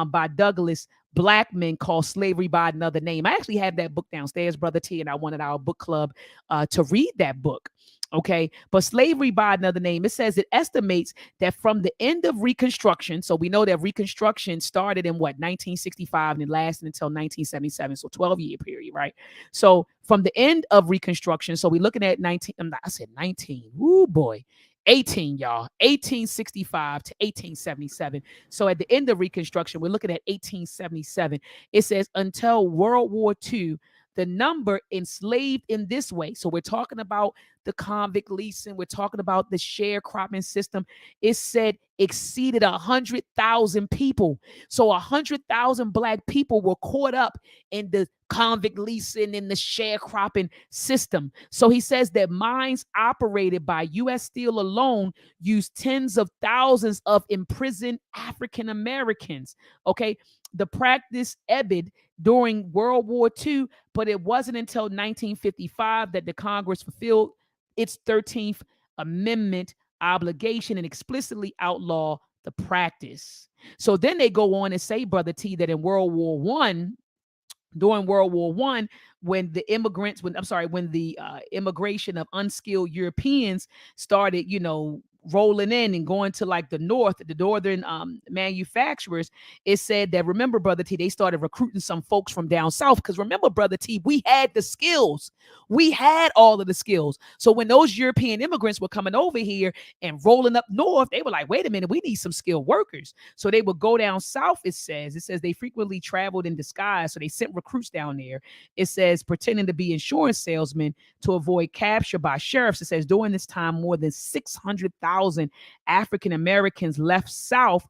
by Douglas Blackman called Slavery by Another Name. I actually have that book downstairs, brother T, and I wanted our book club to read that book. Okay, but Slavery by Another Name, it says it estimates that from the end of Reconstruction, so we know that Reconstruction started in what, 1965, and it lasted until 1977, so 12-year period, right? So from the end of Reconstruction, so we're looking at 19, I said 19, woo boy, 18, y'all, 1865 to 1877. So at the end of Reconstruction, we're looking at 1877. It says until World War II, the number enslaved in this way. So we're talking about the convict leasing. We're talking about the sharecropping system. It said exceeded 100,000 people. So 100,000 Black people were caught up in the convict leasing and the sharecropping system. So he says that mines operated by U.S. Steel alone used tens of thousands of imprisoned African Americans. Okay. The practice ebbed during World War II, but it wasn't until 1955 that the Congress fulfilled its 13th Amendment obligation and explicitly outlaw the practice. So then they go on and say, brother T, that in World War One, during World War One, when the immigrants, when the immigration of unskilled Europeans started, rolling in and going to like the northern manufacturers, it said that, remember, brother T, they started recruiting some folks from down south. Because remember, brother T, we had the skills. We had all of the skills. So when those European immigrants were coming over here and rolling up north, they were like, wait a minute, we need some skilled workers. So they would go down south, it says they frequently traveled in disguise. So they sent recruits down there. It says pretending to be insurance salesmen to avoid capture by sheriffs. It says during this time, more than 600,000 African Americans left South,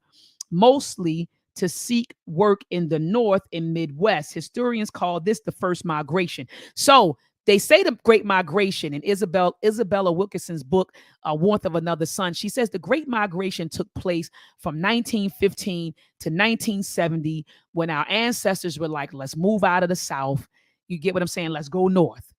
mostly to seek work in the North and Midwest. Historians call this the first migration. So they say the Great Migration in Isabella Wilkerson's book, Warmth of Another Sun. She says the Great Migration took place from 1915 to 1970 when our ancestors were like, let's move out of the South. You get what I'm saying? Let's go north.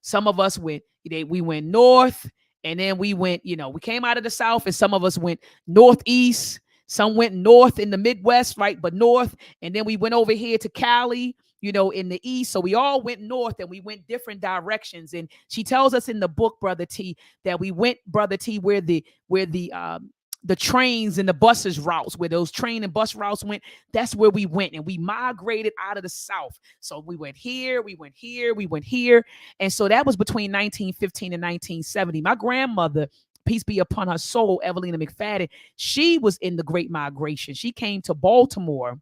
Some of us we went north, and then we went, we came out of the South, and some of us went northeast. Some went north in the Midwest, right? But north. And then we went over here to Cali, in the east. So we all went north, and we went different directions. And she tells us in the book, brother T, that we went, brother T, where the trains and the buses routes, where those train and bus routes went, that's where we went. And we migrated out of the South. So we went here, we went here, we went here. And so that was between 1915 and 1970. My grandmother, peace be upon her soul, Evelina McFadden, she was in the Great Migration. She came to Baltimore.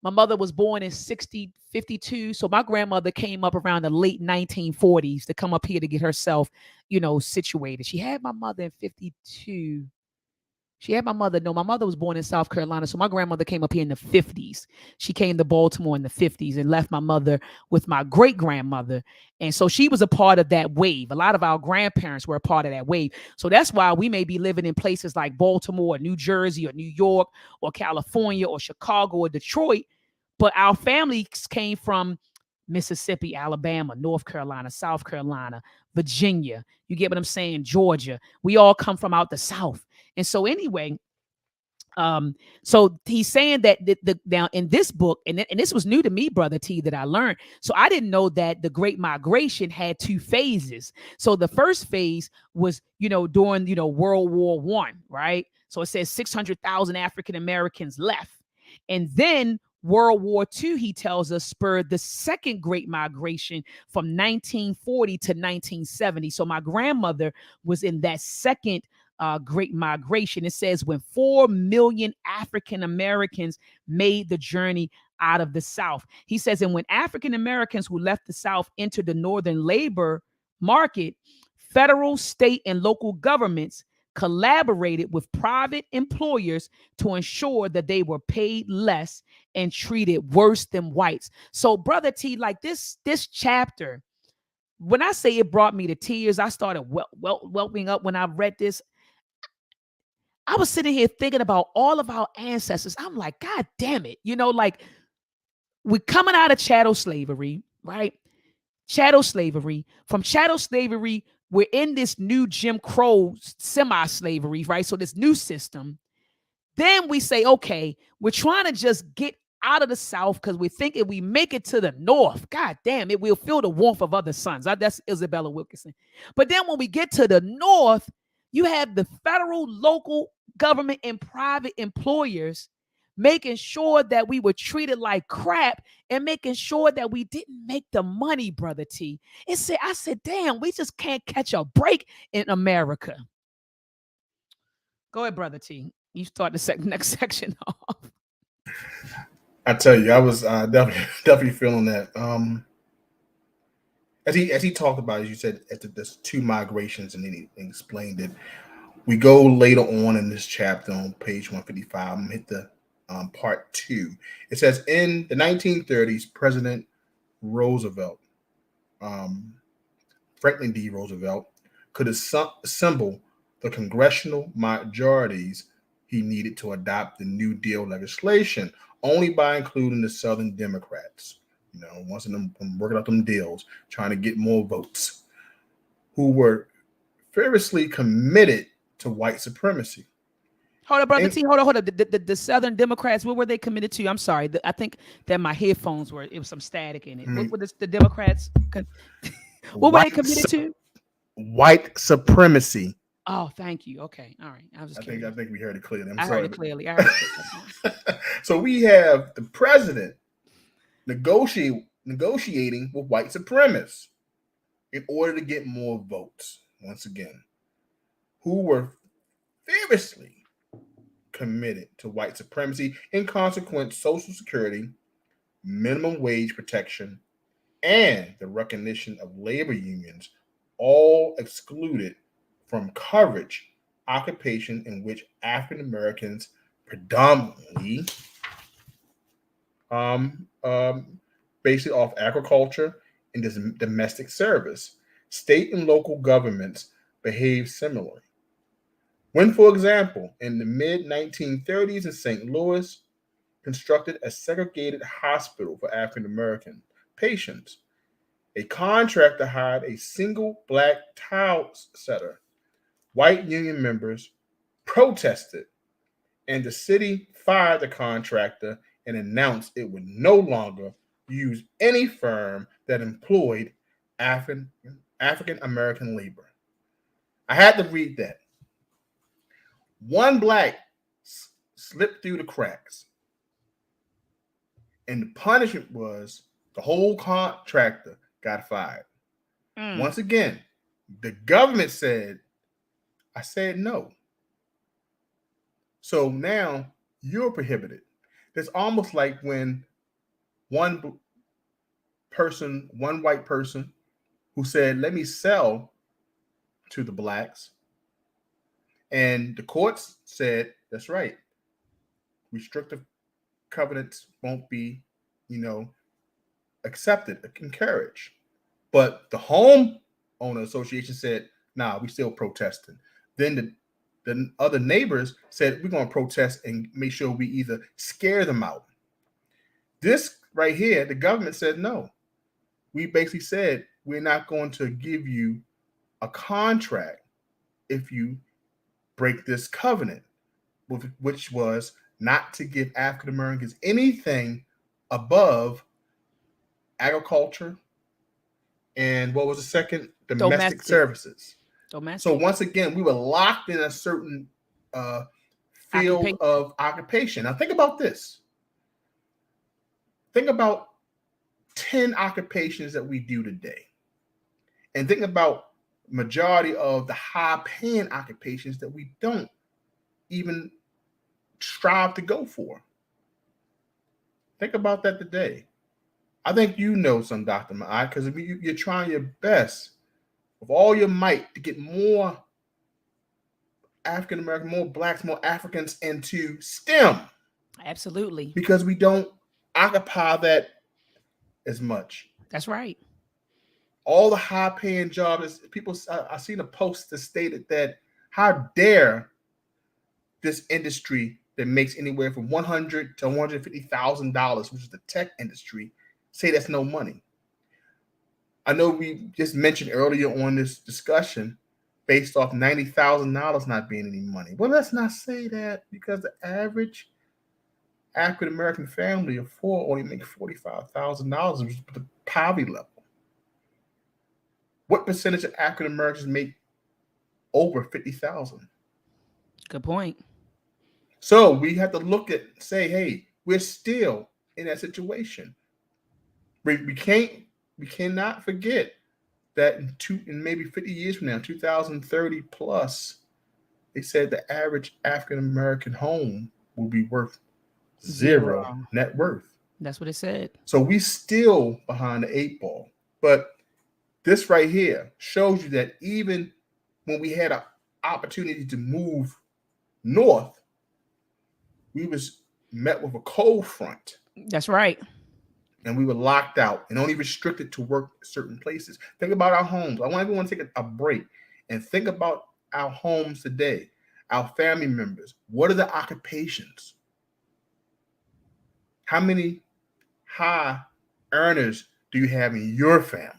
My mother was born in 52. So my grandmother came up around the late 1940s to come up here to get herself, situated. She had my mother in 52. My mother was born in South Carolina. So my grandmother came up here in the 50s. She came to Baltimore in the 50s and left my mother with my great grandmother. And so she was a part of that wave. A lot of our grandparents were a part of that wave. So that's why we may be living in places like Baltimore, or New Jersey, or New York, or California, or Chicago, or Detroit. But our families came from Mississippi, Alabama, North Carolina, South Carolina, Virginia. You get what I'm saying? Georgia. We all come from out the South. And so anyway, so he's saying that now in this book, and this was new to me, brother T, that I learned. So I didn't know that the Great Migration had two phases. So the first phase was, during, World War I, right? So it says 600,000 African Americans left. And then World War II, he tells us, spurred the second Great Migration from 1940 to 1970. So my grandmother was in that second Great Migration. It says when 4 million African Americans made the journey out of the South. He says, and when African Americans who left the South entered the northern labor market, federal, state, and local governments collaborated with private employers to ensure that they were paid less and treated worse than whites. So, brother T, like this chapter when I say it brought me to tears, I started welping up when I read this. I was sitting here thinking about all of our ancestors. I'm like, God damn it. Like we're coming out of chattel slavery, right? Chattel slavery. From chattel slavery, we're in this new Jim Crow semi slavery, right? So this new system. Then we say, okay, we're trying to just get out of the South because we think if we make it to the North, God damn it, we'll feel the warmth of other suns. That's Isabella Wilkerson. But then when we get to the North, you have the federal, local government, and private employers making sure that we were treated like crap and making sure that we didn't make the money, Brother T. I said, damn, we just can't catch a break in America. Go ahead, Brother T. You start the next section off. I tell you, I was definitely feeling that. As he talked about, as you said, there's two migrations, and then he explained it. We go later on in this chapter on page 155. I'm gonna hit the part two. It says in the 1930s, President Roosevelt, um, Franklin D. Roosevelt, could assemble the congressional majorities he needed to adopt the New Deal legislation only by including the Southern Democrats. Once of them working out them deals, trying to get more votes, who were fiercely committed to white supremacy. Hold up, Brother T. Hold up. The Southern Democrats, what were they committed to? I'm sorry. I think that my headphones it was some static in it. What were the Democrats? What were they committed to? White supremacy. Oh, thank you. Okay. All right. I think we heard it clearly. I heard it clearly. I heard it clearly. So we have the president negotiating with white supremacists in order to get more votes. Once again, who were fiercely committed to white supremacy. In consequence, Social Security, minimum wage protection, and the recognition of labor unions all excluded from coverage occupation in which African Americans predominantly basically off agriculture and domestic service. State and local governments behave similarly. When, for example, in the mid-1930s in St. Louis, constructed a segregated hospital for African American patients, a contractor hired a single black tile setter. White union members protested, and the city fired the contractor and announced it would no longer use any firm that employed African American labor. I had to read that. One black slipped through the cracks, and the punishment was the whole contractor got fired. Once again, the government said, I said no. So now you're prohibited. It's almost like when one white person who said, let me sell to the blacks. And the courts said, that's right. Restrictive covenants won't be, accepted, encouraged. But the homeowner association said, nah, we still protesting. Then the other neighbors said, we're going to protest and make sure we either scare them out. This right here, the government said no. We basically said, we're not going to give you a contract if you break this covenant, which was not to give African Americans anything above agriculture and what was the second? Domestic services. So once again, we were locked in a certain field of occupation. Now think about this. Think about 10 occupations that we do today. And think about majority of the high-paying occupations that we don't even strive to go for. Think about that today. I think you know some, Dr. Ma'ai, because you're trying your best with all your might to get more African American, more blacks, more Africans into STEM. Absolutely. Because we don't occupy that as much. That's right. All the high paying jobs. People, I seen a post that stated that how dare this industry that makes anywhere from $100,000 to $150,000, which is the tech industry, say that's no money. I know we just mentioned earlier on this discussion based off $90,000 not being any money. Well, let's not say that because the average African American family of four only make $45,000, which is the poverty level. What percentage of African Americans make over 50,000? Good point. So we have to look at say, hey, we're still in that situation. We can't we cannot forget that in maybe 50 years from now, 2030 plus, they said the average African American home will be worth Zero. zero net worth. That's what it said. So we still behind the eight ball. But this right here shows you that even when we had an opportunity to move north, we was met with a cold front That's right. and we were locked out and only restricted to work certain places. Think about our homes. I want everyone to take a break and think about our homes today, our family members. What are the occupations? How many high earners do you have in your family?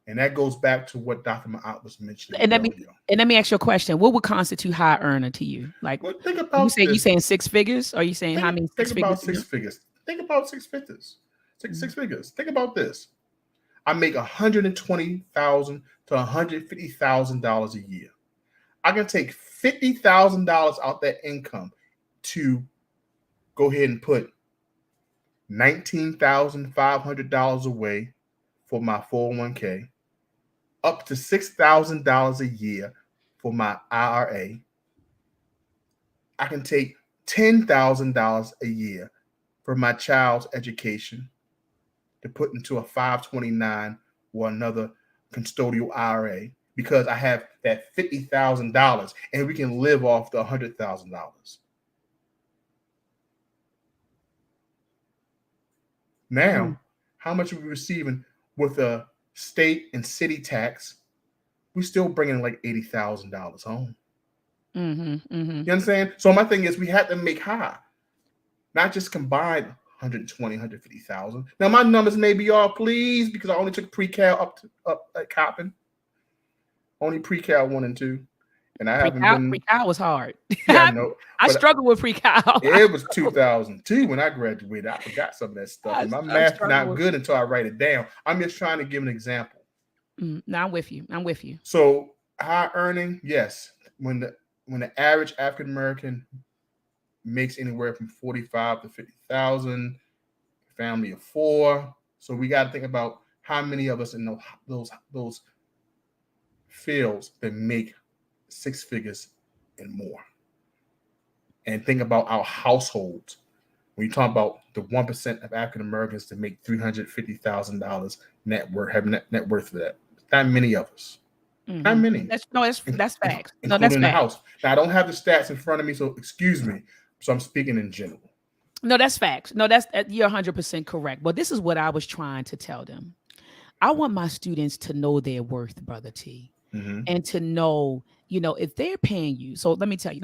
And that goes back to what Dr. Ma'at was mentioning And earlier. let me ask you a question. What would constitute high earner to you? Like Well, think you about you this. saying six figures? Or are you saying how many Think six figures? about six figures. Think about six figures. Six figures. Think about this. I make $120,000 to $150,000 a year. I can take $50,000 out that income to go ahead and put $19,500 away for my 401k, up to $6,000 a year for my IRA. I can take $10,000 a year for my child's education to put into a 529 or another custodial IRA because I have that $50,000 and we can live off the $100,000. Mm. Now, how much are we receiving with a state and city tax? We still bringing like $80,000 home. Mm-hmm. Mm-hmm. You understand? So my thing is we have to make high, not just combine 120, 150,000. Now my numbers may be off, please, because I only took pre-cal up at Coppin. Only pre-cal 1 and 2. And I haven't Pre-cal, been, pre-cal was hard. yeah, I know. I But struggle with pre-cal. it was 2002 when I graduated. I forgot some of that stuff. And my I math struggle not with. good until I write it down. I'm just trying to give an example. No, I'm with you. I'm with you. So high earning, yes. When the average African American makes anywhere from 45 to 50,000, family of four. So we got to think about how many of us in those fields that make six figures and more. And think about our households. When you talk about the 1% of African Americans that make $350,000 net worth, have net worth for that. Not many of us. Not Mm-hmm. many, That's facts. No, that's including the facts. house. Now I don't have the stats in front of me, so excuse me. So I'm speaking in general. No, that's facts. No, you're 100% correct. But this is what I was trying to tell them. I want my students to know their worth, brother T, Mm-hmm. and to know, if they're paying you. So let me tell you.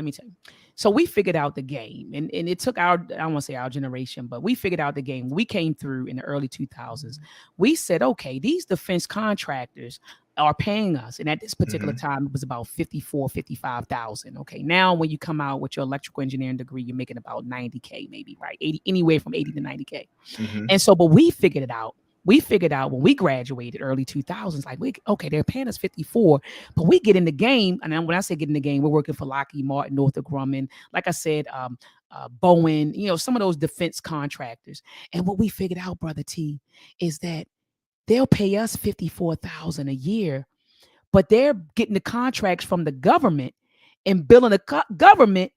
So we figured out the game, and it took I don't want to say our generation, but we figured out the game. We came through in the early 2000s. We said, okay, these defense contractors are paying us. And at this particular Mm-hmm. time, it was about 54, 55,000. Okay. Now, when you come out with your electrical engineering degree, you're making about 90K, maybe, right? 80, anywhere from 80 to 90K. Mm-hmm. And so, but we figured it out. We figured out when we graduated early 2000s, like, okay, they're paying us 54, but we get in the game. And then when I say get in the game, we're working for Lockheed Martin, Northrop Grumman, like I said, Boeing, some of those defense contractors. And what we figured out, brother T, is that they'll pay us 54,000 a year, but they're getting the contracts from the government and billing the government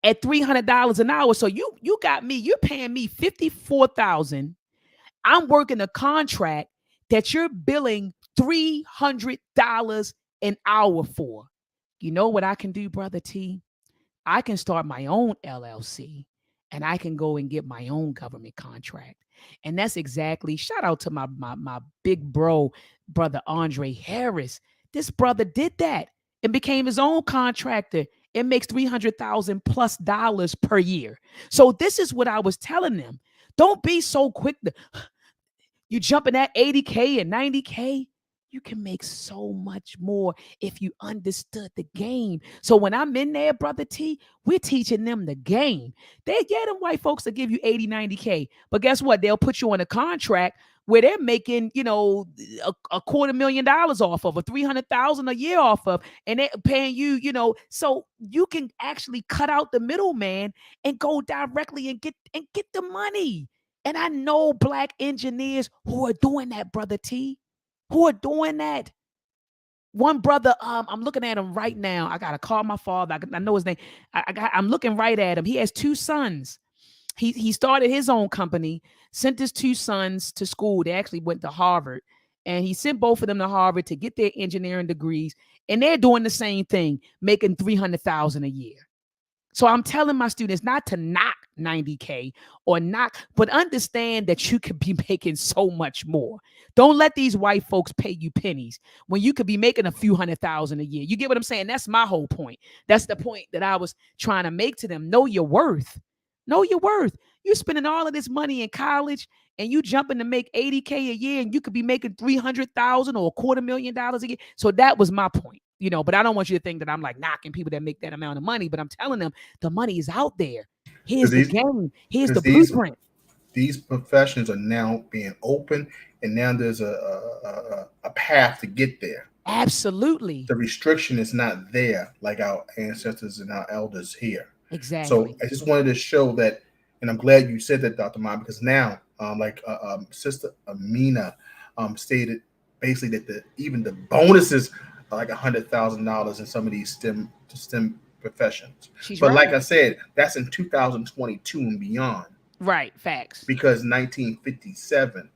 at $300 an hour. So you got me, you're paying me 54,000. I'm working a contract that you're billing $300 an hour for. You know what I can do, brother T? I can start my own LLC and I can go and get my own government contract. And that's exactly, shout out to my big brother Andre Harris. This brother did that and became his own contractor. It makes 300,000 plus dollars per year. So this is what I was telling them. Don't be so quick to, you jumping at 80K and 90K. You can make so much more if you understood the game. So when I'm in there, brother T, we're teaching them the game. They get them white folks to give you 80, 90K. But guess what? They'll put you on a contract where they're making, a $250,000 off of, or 300,000 a year off of, and they're paying you, so you can actually cut out the middleman and go directly and get the money. And I know black engineers who are doing that, brother T, who are doing that. One brother, I'm looking at him right now. I gotta call my father. I know his name. I'm looking right at him. He has two sons. He started his own company, sent his two sons to school. They actually went to Harvard, and he sent both of them to Harvard to get their engineering degrees. And they're doing the same thing, making 300,000 a year. So I'm telling my students not to knock 90K or knock, but understand that you could be making so much more. Don't let these white folks pay you pennies when you could be making a few 100,000 a year. You get what I'm saying? That's my whole point. That's the point that I was trying to make to them. Know your worth. Know your worth. You're spending all of this money in college and you jumping to make 80K a year, and you could be making 300,000 or $250,000 a year. So that was my point. But I don't want you to think that I'm like knocking people that make that amount of money, but I'm telling them the money is out there. Here's Because the these game. Here's because the blueprint. these professions are now being open, and now there's a path to get there. Absolutely. The restriction is not there like our ancestors and our elders here. So Exactly. I just wanted to show that, and I'm glad you said that, Dr. Mom, because now, Sister Amina stated basically that even the bonuses are like $100,000 in some of these STEM professions. She's But like right. I said, that's in 2022 and beyond, Right. Facts. because 1957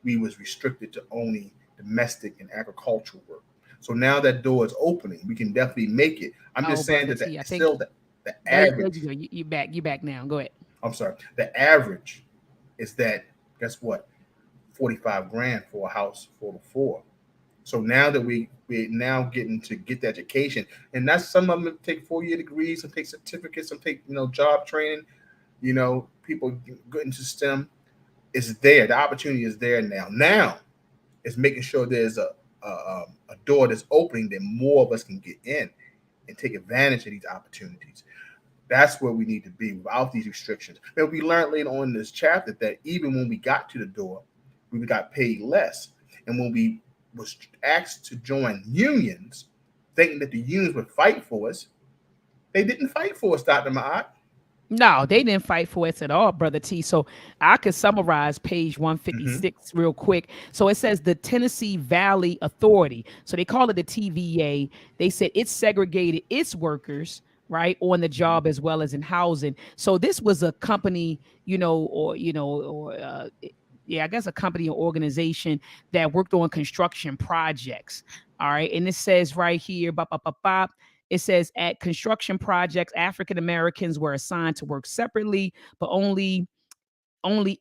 we was restricted to only domestic and agricultural work. So now that door is opening. We can definitely make it. I'm Oh, just saying brother that T, I think still the there average. you go. You back. You back now. Go ahead. I'm sorry. The average is that, guess what? 45 grand for a house for the four. So now that we're now getting to get the education, and that's, some of them take 4-year degrees, some take certificates, some take job training. People get into STEM. It's there. The opportunity is there now. Now it's making sure there's a door that's opening that more of us can get in and take advantage of these opportunities. That's where we need to be without these restrictions. And we learned later on in this chapter that even when we got to the door, we got paid less. And when we was asked to join unions, thinking that the unions would fight for us, they didn't fight for us, Dr. Ma'at. No, they didn't fight for us at all, brother T. So I could summarize page Mm-hmm. 156 real quick. So it says the Tennessee Valley Authority. So they call it the TVA. They said it segregated its workers, right, on the job as well as in housing. So this was a company, yeah, I guess a company or organization that worked on construction projects. All right. And it says right here, bop, bop, bop, bop, it says at construction projects, African Americans were assigned to work separately, but only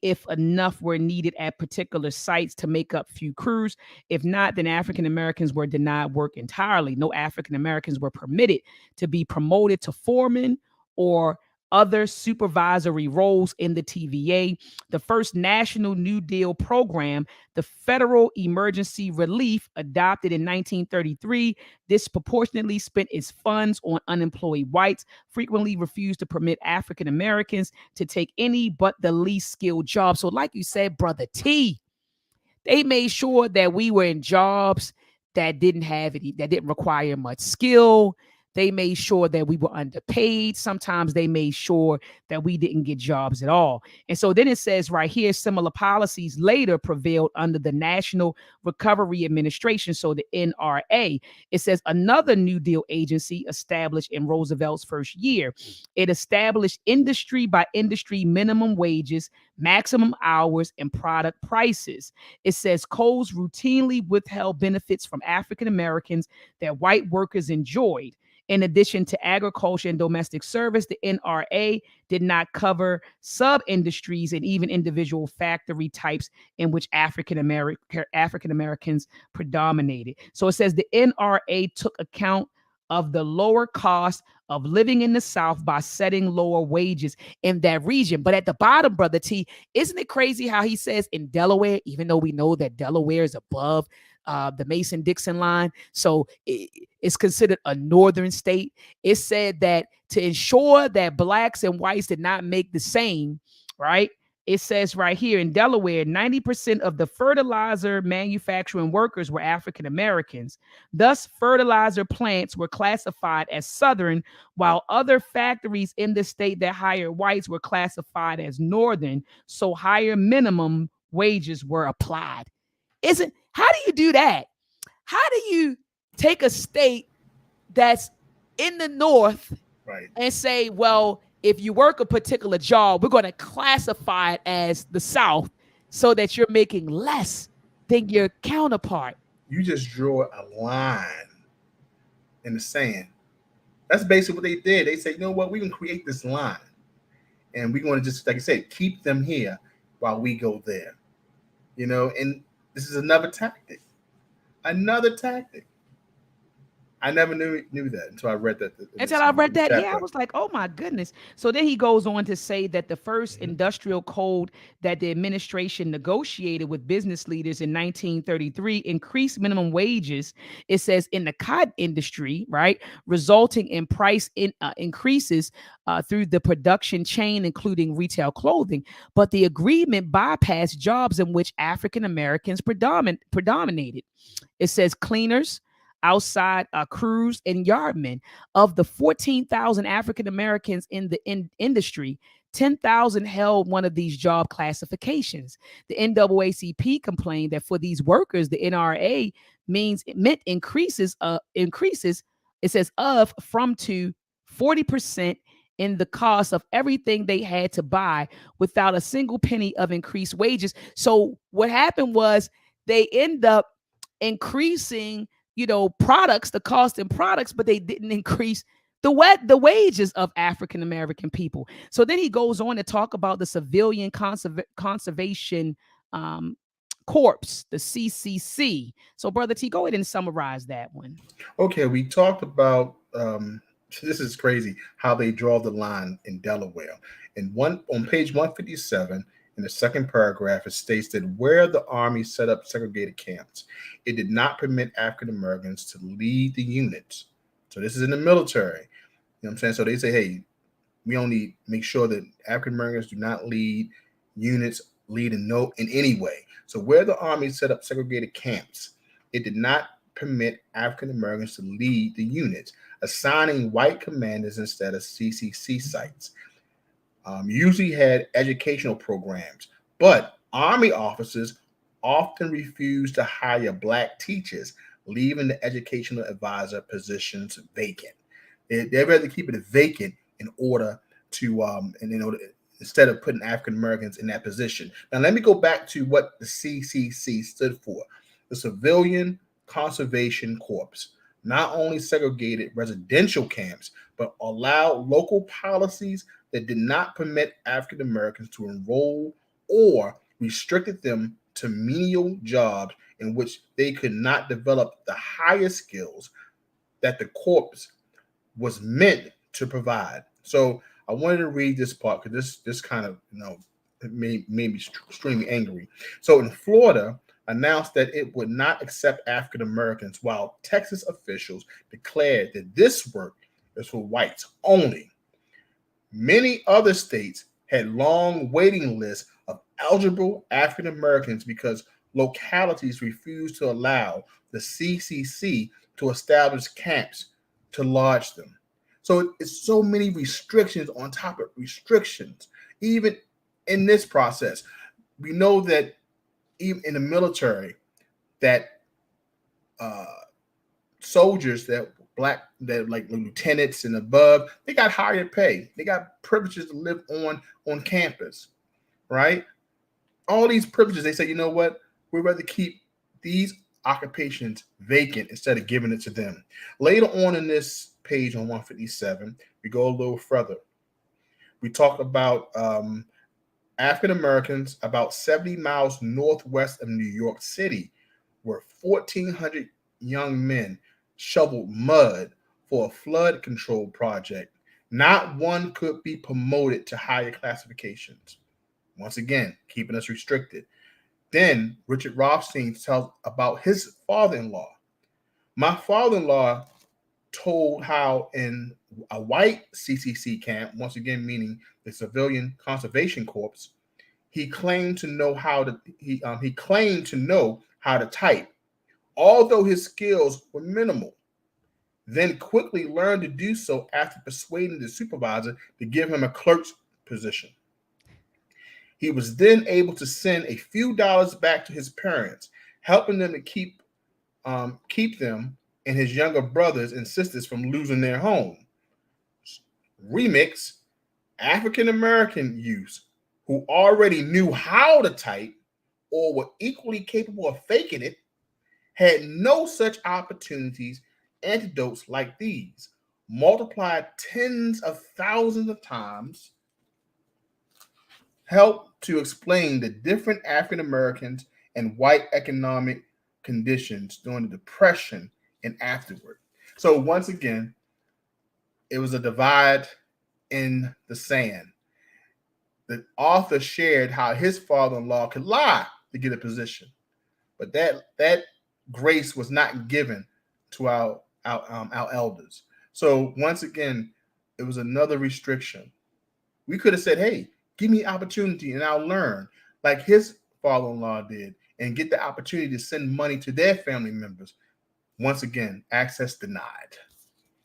if enough were needed at particular sites to make up few crews. If not, then African Americans were denied work entirely. No African Americans were permitted to be promoted to foreman or other supervisory roles in the TVA. The first National New Deal program, the Federal Emergency Relief, adopted in 1933, disproportionately spent its funds on unemployed whites, frequently refused to permit African Americans to take any but the least skilled job. So, like you said, brother T, they made sure that we were in jobs that didn't require much skill. They made sure that we were underpaid. Sometimes they made sure that we didn't get jobs at all. And so then it says right here, similar policies later prevailed under the National Recovery Administration, so the NRA. It says another New Deal agency established in Roosevelt's first year. It established industry by industry minimum wages, maximum hours, and product prices. It says Coles routinely withheld benefits from African Americans that white workers enjoyed. In addition to agriculture and domestic service, the NRA did not cover sub industries and even individual factory types in which African Americans predominated. So it says the NRA took account of the lower cost of living in the South by setting lower wages in that region. But at the bottom, Brother T, isn't it crazy how he says in Delaware, even though we know that Delaware is above the Mason-Dixon line, so it's considered a northern state. It said that to ensure that blacks and whites did not make the same, right? It says right here in Delaware, 90% of the fertilizer manufacturing workers were African Americans. Thus, fertilizer plants were classified as Southern, while other factories in the state that hired whites were classified as Northern, so higher minimum wages were applied. Isn't How do you do that? How do you take a state that's in the North Right. and say, well, if you work a particular job, we're going to classify it as the South so that you're making less than your counterpart? You just draw a line in the sand. That's basically what they did. They said, you know what, we can create this line, and we're going to just, like I said, keep them here while we go there. And this is another tactic. Another tactic. I never knew that until I read that Until I read in this that, yeah, I chapter. was like, oh my goodness. So then he goes on to say that the first Mhm. industrial code that the administration negotiated with business leaders in 1933 increased minimum wages. It says in the cotton industry, right, resulting in increases through the production chain, including retail clothing. But the agreement bypassed jobs in which African Americans predominated. It says cleaners, outside crews, and yardmen. Of the 14,000 African Americans in the industry, 10,000 held one of these job classifications. The NAACP complained that for these workers, the NRA meant increases. It says of from to 40% in the cost of everything they had to buy without a single penny of increased wages. So what happened was they end up increasing, products, the cost in products, but they didn't increase the wages of African American people. So then he goes on to talk about the Civilian Conservation um, Corps, the CCC. So, Brother T, go ahead and summarize that one. Okay, we talked about this is crazy how they draw the line in Delaware. And one on page 157 in the second paragraph, it states that where the Army set up segregated camps, it did not permit African Americans to lead the units. So this is in the military. You know what I'm saying? So they say, hey, we only make sure that African Americans do not lead units, lead in any way. So where the Army set up segregated camps, it did not permit African Americans to lead the units, assigning white commanders instead of CCC sites. Usually had educational programs, but Army officers often refused to hire black teachers, leaving the educational advisor positions vacant. They'd rather keep it vacant in order to, instead of putting African Americans in that position. Now, let me go back to what the CCC stood for: the Civilian Conservation Corps. Not only segregated residential camps, but allowed local policies that did not permit African Americans to enroll or restricted them to menial jobs in which they could not develop the higher skills that the corps was meant to provide. So I wanted to read this part because this kind of it made me extremely angry. So in Florida, announced that it would not accept African Americans, while Texas officials declared that this work is for whites only. Many other states had long waiting lists of eligible African Americans because localities refused to allow the CCC to establish camps to lodge them. So it's so many restrictions on top of restrictions. Even in this process, we know that even in the military, that uh, soldiers that like lieutenants and above, they got higher pay. They got privileges to live on campus, right? All these privileges. They say, you know what? We'd rather keep these occupations vacant instead of giving it to them. Later on in this page on 157, we go a little further. We talk about African Americans about 70 miles northwest of New York City, where 1,400 young men shoveled mud for a flood control project. Not one could be promoted to higher classifications. Once again, keeping us restricted. Then Richard Rothstein tells about his father-in-law. My father-in-law told how in a white CCC camp, once again meaning the Civilian Conservation Corps, he claimed to know how to type, although his skills were minimal. Then quickly learned to do so after persuading the supervisor to give him a clerk's position. He was then able to send a few dollars back to his parents, helping them to keep them and his younger brothers and sisters from losing their home. Remix: African American youths who already knew how to type or were equally capable of faking it had no such opportunities. Antidotes like these, multiplied tens of thousands of times, help to explain the different African Americans and white economic conditions during the Depression and afterward. So once again, it was a divide in the sand. The author shared how his father-in-law could lie to get a position, but that grace was not given to our elders. So once again, it was another restriction. We could have said, "Hey, give me opportunity and I'll learn," like his father-in-law did, and get the opportunity to send money to their family members. Once again, access denied.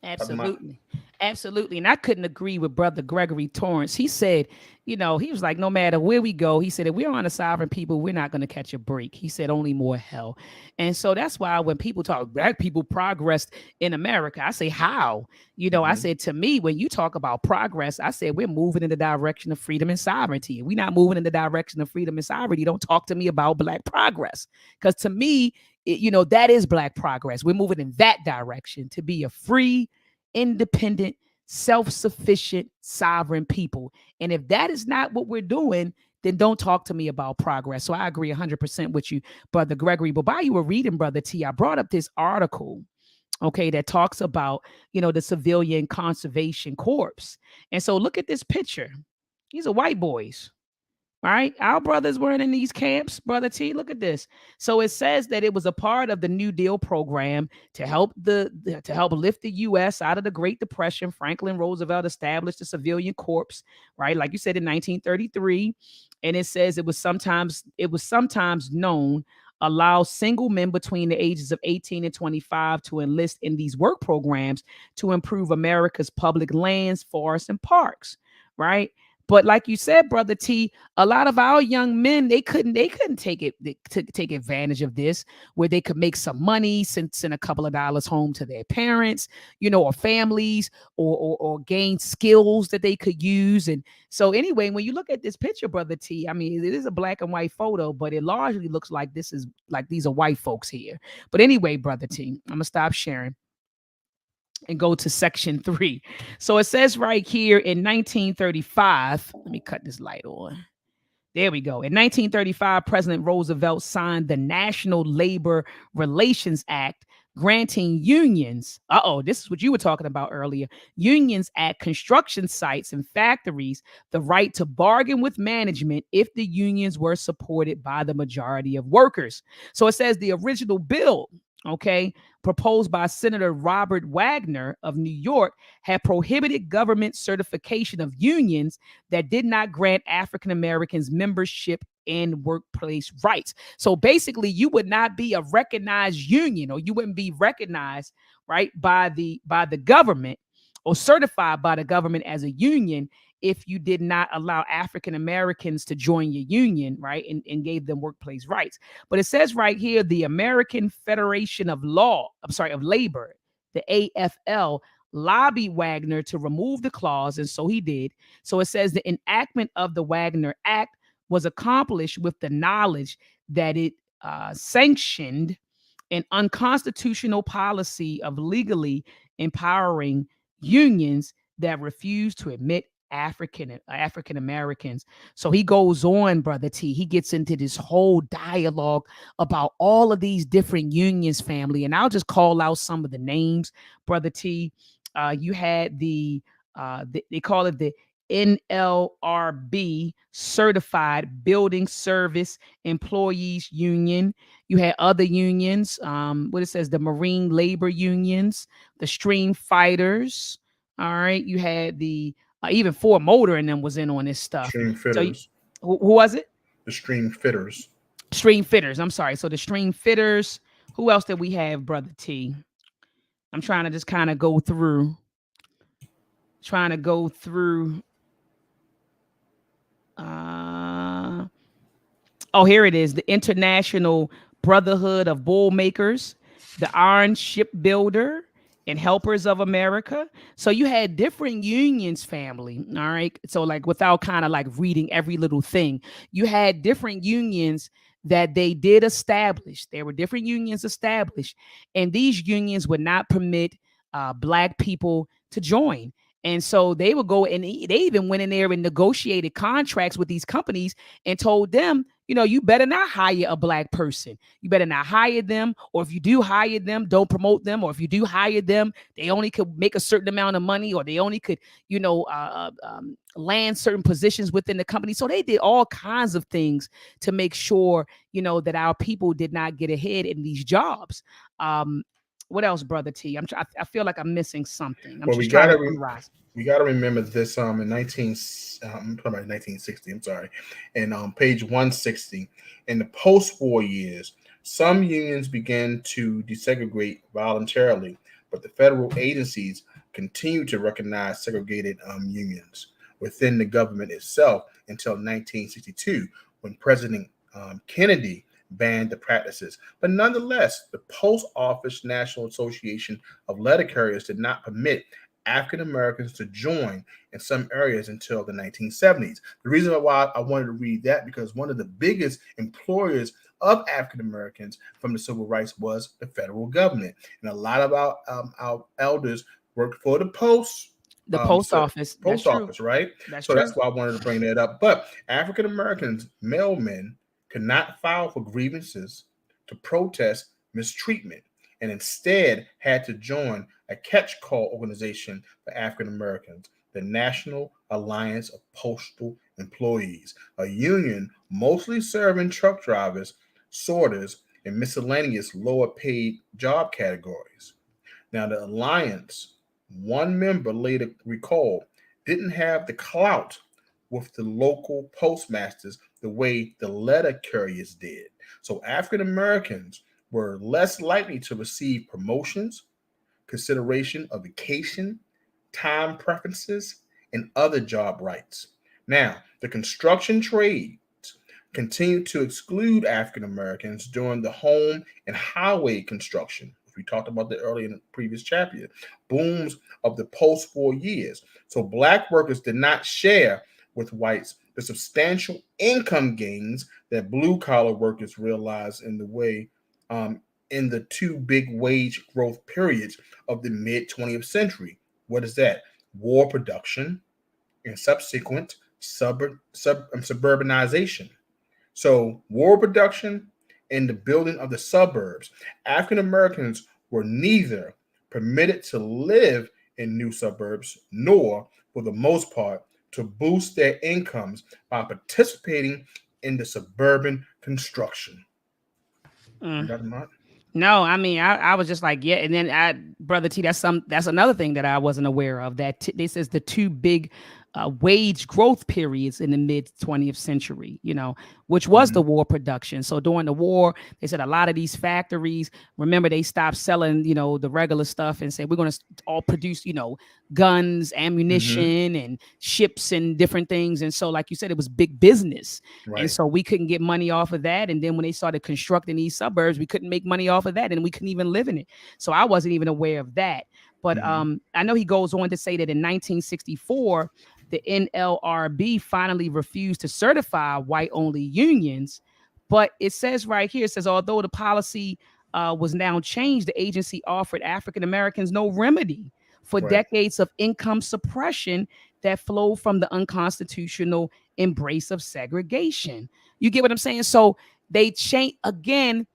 Absolutely. Absolutely. And I couldn't agree with Brother Gregory Torrance. He said, he was like, no matter where we go, he said, if we're on a sovereign people, we're not going to catch a break. He said, only more hell. And so that's why when people talk, black people progressed in America, I say, how? I said, to me, when you talk about progress, I said, we're moving in the direction of freedom and sovereignty. If we're not moving in the direction of freedom and sovereignty, don't talk to me about black progress. Because to me, that is black progress. We're moving in that direction to be a free, independent, self-sufficient, sovereign people. And if that is not what we're doing, then don't talk to me about progress. So I agree 100% with you, Brother Gregory. But while you were reading, Brother T, I brought up this article, okay, that talks about, the Civilian Conservation Corps. And so look at this picture. These are white boys. All right. Our brothers weren't in these camps, Brother T. Look at this. So it says that it was a part of the New Deal program to help to help lift the U.S. out of the Great Depression. Franklin Roosevelt established the Civilian Corps, right? Like you said, in 1933. And it says it was sometimes known allow single men between the ages of 18 and 25 to enlist in these work programs to improve America's public lands, forests, and parks, right? But like you said, Brother T, a lot of our young men, they couldn't take advantage of this, where they could make some money, send a couple of dollars home to their parents, or families, or gain skills that they could use. And so anyway, when you look at this picture, Brother T, I mean, it is a black and white photo, but it largely looks like these are white folks here. But anyway, Brother T, I'm gonna stop sharing and go to section 3. So it says right here in 1935, let me cut this light on. There we go. In 1935, President Roosevelt signed the National Labor Relations Act, granting unions, this is what you were talking about earlier, unions at construction sites and factories the right to bargain with management if the unions were supported by the majority of workers. So it says the original bill, okay, proposed by Senator Robert Wagner of New York, had prohibited government certification of unions that did not grant African Americans membership in workplace rights. So basically, you would not be a recognized union, or you wouldn't be recognized, right, by the government, or certified by the government as a union, if you did not allow African Americans to join your union, right, and gave them workplace rights. But it says right here, the American Federation of Labor, the AFL, lobbied Wagner to remove the clause, and so he did. So it says the enactment of the Wagner Act was accomplished with the knowledge that it sanctioned an unconstitutional policy of legally empowering unions that refuse to admit African Americans. So he goes on, brother T. He gets into this whole dialogue about all of these different unions, family, and I'll just call out some of the names, brother T. You had they call it the NLRB, Certified Building Service Employees Union. You had other unions, what it says, the Marine Labor Unions, the Stream Fighters. All right. You had the even Ford Motor and them was in on this stuff. Stream So fitters. who was it? The stream fitters. Stream Fitters. I'm sorry. So the Stream Fitters. Who else did we have, brother T? I'm trying to just kind of go through. Trying to go through. Uh, oh, here it is. The International Brotherhood of Bull Makers, the Iron Shipbuilder, and Helpers of America. So you had different unions, family. All right. So, like, without kind of like reading every little thing, you had different unions that they did establish. There were different unions established, and these unions would not permit Black people to join. And so they would go and they even went in there and negotiated contracts with these companies and told them, you know, you better not hire a Black person. You better not hire them. Or if you do hire them, don't promote them. Or if you do hire them, they only could make a certain amount of money, or they only could, land certain positions within the company. So they did all kinds of things to make sure, that our people did not get ahead in these jobs. What else, brother T? I feel like I'm missing something. I'm Well, just trying to summarize. we gotta remember this. In 1960. I'm sorry, and page 160. In the post-war years, some unions began to desegregate voluntarily, but the federal agencies continued to recognize segregated unions within the government itself until 1962, when President Kennedy banned the practices. But nonetheless, the Post Office National Association of Letter Carriers did not permit African Americans to join in some areas until the 1970s. The reason why I wanted to read that, because one of the biggest employers of African Americans from the civil rights was the federal government, and a lot of our elders worked for the The post office. That's post true. office, right? That's So true. that's why I wanted to bring that up. But African Americans, mailmen, could not file for grievances to protest mistreatment, and instead had to join a catch call organization for African Americans, the National Alliance of Postal Employees, a union mostly serving truck drivers, sorters, and miscellaneous lower paid job categories. Now, the alliance, one member later recalled, didn't have the clout with the local postmasters the way the letter carriers did. So African Americans were less likely to receive promotions, consideration of vacation, time preferences, and other job rights. Now, the construction trades continued to exclude African Americans during the home and highway construction. We talked about that earlier in the previous chapter. Booms of the post-war years. So Black workers did not share with whites the substantial income gains that blue-collar workers realized in the two big wage growth periods of the mid 20th century. What is that? War production and subsequent suburbanization. So, war production and the building of the suburbs. African Americans were neither permitted to live in new suburbs nor, for the most part, to boost their incomes by participating in the suburban construction. You Mm. got them, No, I mean, I was just like, yeah. And then brother T, that's another thing that I wasn't aware of. This is the two big wage growth periods in the mid 20th century, which was the Mhm. war production. So during the war, they said a lot of these factories, remember, they stopped selling, the regular stuff and said, we're going to all produce, guns, Mhm. ammunition, and ships and different things. And so, like you said, it was big business. And Right. so we couldn't get money off of that. And then when they started constructing these suburbs, we couldn't make money off of that, and we couldn't even live in it. So I wasn't even aware of that. But Mhm. I know he goes on to say that in 1964, the NLRB finally refused to certify white only unions. But it says right here, it says, although the policy was now changed. The agency offered African Americans no remedy for Right. decades of income suppression that flowed from the unconstitutional embrace of segregation. You get what I'm saying? So they change again.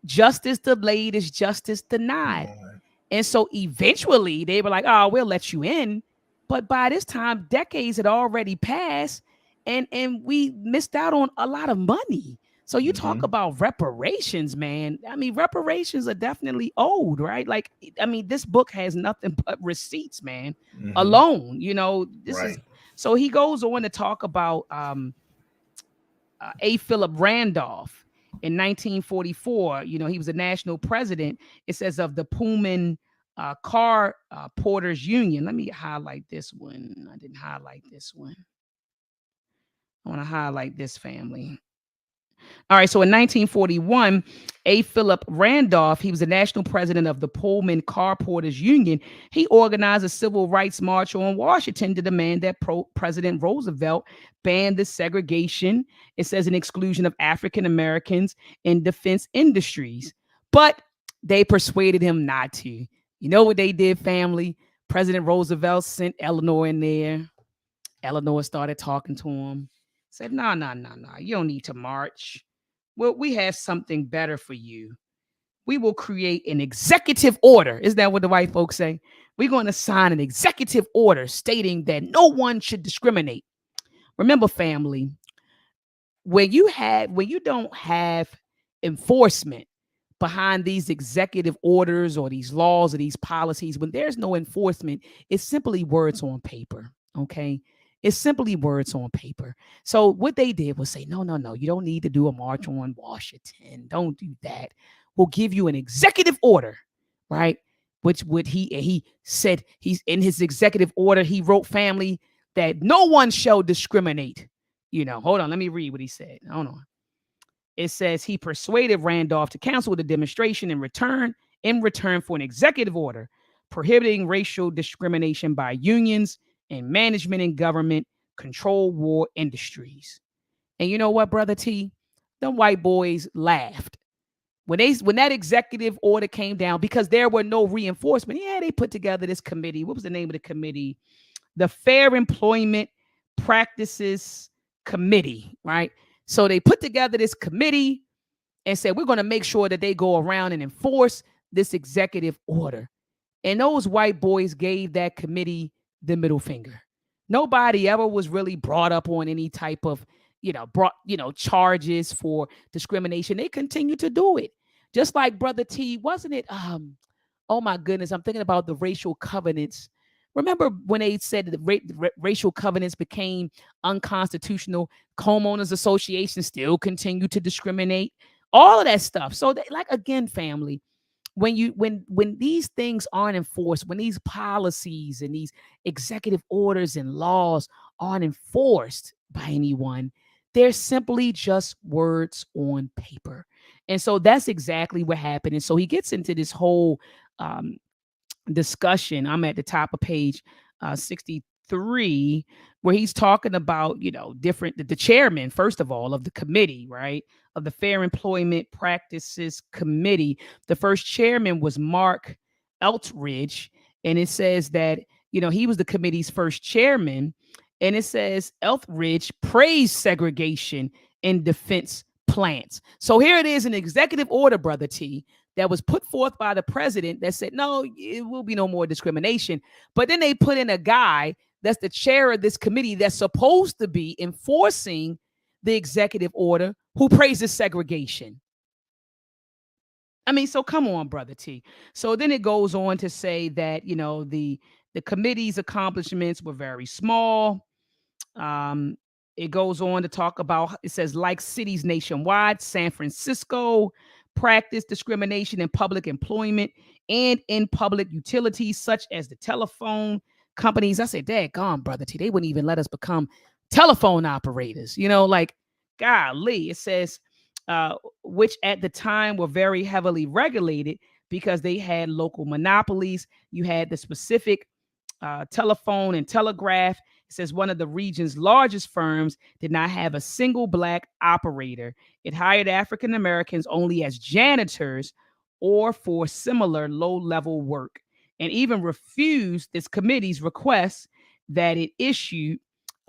Justice delayed is justice denied. Right. And so eventually they were like, oh, we'll let you in. But by this time, decades had already passed and we missed out on a lot of money. So you talk Mm-hmm. about reparations, man. I mean, reparations are definitely owed, right? Like, I mean, this book has nothing but receipts, man, Mm-hmm. alone. You know, this is Right. so he goes on to talk about A. Philip Randolph in 1944. You know, he was a national president. It says of the Pullman Car Porters Union. Let me highlight this one. I didn't highlight this one. I want to highlight this family. All right, so in 1941, A. Philip Randolph, he was the national president of the Pullman Car Porters Union. He organized a civil rights march on Washington to demand that President Roosevelt ban the segregation, it says, an exclusion of African Americans in defense industries. But they persuaded him not to. You know what they did, family? President Roosevelt sent Eleanor in there. Eleanor started talking to him, said, no, no, no, no, you don't need to march. Well, we have something better for you. We will create an executive order. Isn't that what the white folks say? We're going to sign an executive order stating that no one should discriminate. Remember, family, when you don't have enforcement behind these executive orders or these laws or these policies, when there's no enforcement, it's simply words on paper. Okay. It's simply words on paper. So what they did was say, no, no, no, you don't need to do a march on Washington. Don't do that. We'll give you an executive order, right? Which would he said he's in his executive order, he wrote, family, that no one shall discriminate. You know, hold on, let me read what he said. Hold on. It says he persuaded Randolph to cancel the demonstration in return for an executive order prohibiting racial discrimination by unions and management and government control war industries. And you know what, brother T? Them white boys laughed when that executive order came down because there were no reinforcement. Yeah, they put together this committee. What was the name of the committee? The Fair Employment Practices Committee, right? So they put together this committee and said, we're going to make sure that they go around and enforce this executive order. And those white boys gave that committee the middle finger. Nobody ever was really brought up on any type of, charges for discrimination. They continue to do it. Just like Brother T, wasn't it? Oh my goodness, I'm thinking about the racial covenants. Remember when they said that the racial covenants became unconstitutional? Homeowners associations still continue to discriminate. All of that stuff. So, like again, family, when these things aren't enforced, when these policies and these executive orders and laws aren't enforced by anyone, they're simply just words on paper. And so that's exactly what happened. And so he gets into this whole um, discussion. I'm at the top of page 63, where he's talking about, different, the chairman, first of all, of the committee, right? Of the Fair Employment Practices Committee. The first chairman was Mark Eltridge. And it says that, he was the committee's first chairman. And it says Eltridge praised segregation in defense plants. So here it is, an executive order, Brother T, that was put forth by the president that said, no, it will be no more discrimination. But then they put in a guy that's the chair of this committee that's supposed to be enforcing the executive order who praises segregation. I mean, so come on, Brother T. So then it goes on to say that, the committee's accomplishments were very small. Um, it goes on to talk about, it says, like cities nationwide, San Francisco practice discrimination in public employment and in public utilities, such as the telephone companies. I said, dad, gone, Brother T. They wouldn't even let us become telephone operators, like, golly. It says, uh, which at the time were very heavily regulated because they had local monopolies. You had the specific telephone and telegraph. It says one of the region's largest firms did not have a single black operator. It hired African Americans only as janitors or for similar low level work, and even refused this committee's request that it issue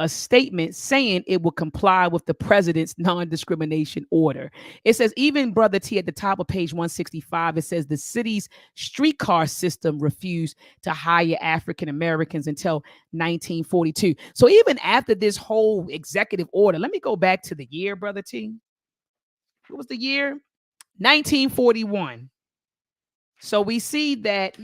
a statement saying it will comply with the president's non-discrimination order. It says, even Brother T, at the top of page 165, it says the city's streetcar system refused to hire African Americans until 1942. So even after this whole executive order, let me go back to the year, Brother T. What was the year? 1941. So we see that,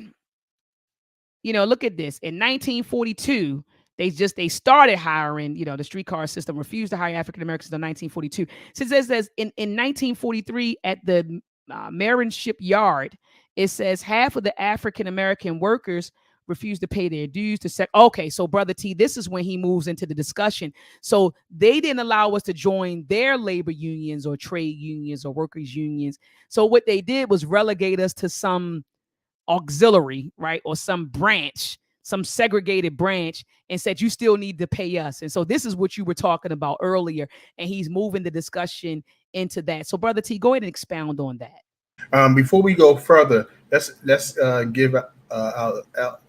look at this. In 1942, they started hiring, the streetcar system refused to hire African Americans in 1942. So it says in 1943 at the Marinship Yard, it says half of the African American workers refused to pay their dues to okay, so Brother T, this is when he moves into the discussion. So they didn't allow us to join their labor unions or trade unions or workers unions. So what they did was relegate us to some auxiliary, right? Or some branch, some segregated branch, and said, you still need to pay us. And so this is what you were talking about earlier. And he's moving the discussion into that. So, Brother T, go ahead and expound on that. Before we go further, let's give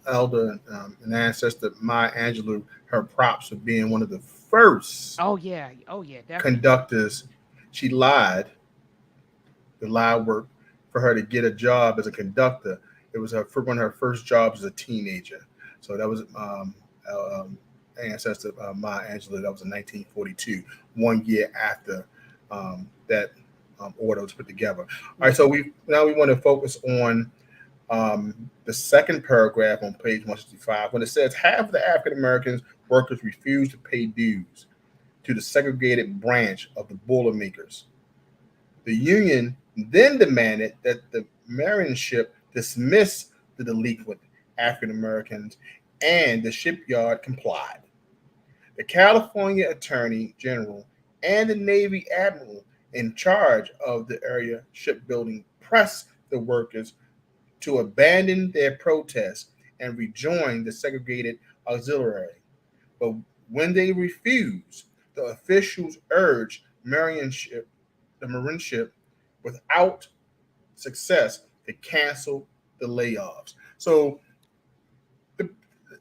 Elder and ancestor Maya Angelou her props for being one of the first Oh, yeah. Oh, yeah, definitely. conductors. She lied, the lie work for her to get a job as a conductor. It was one of her first jobs as a teenager. So that was ancestor Maya Angelou. That was in 1942, 1 year after that order was put together. All right, Yeah. so we want to focus on the second paragraph on page 165 when it says half of the African Americans workers refused to pay dues to the segregated branch of the Boilermakers. The union then demanded that the Marinship dismiss the delinquent African Americans, and the shipyard complied. The California Attorney General and the Navy Admiral in charge of the area shipbuilding pressed the workers to abandon their protests and rejoin the segregated auxiliary. But when they refused, the officials urged the Marinship, without success, to cancel the layoffs. So the,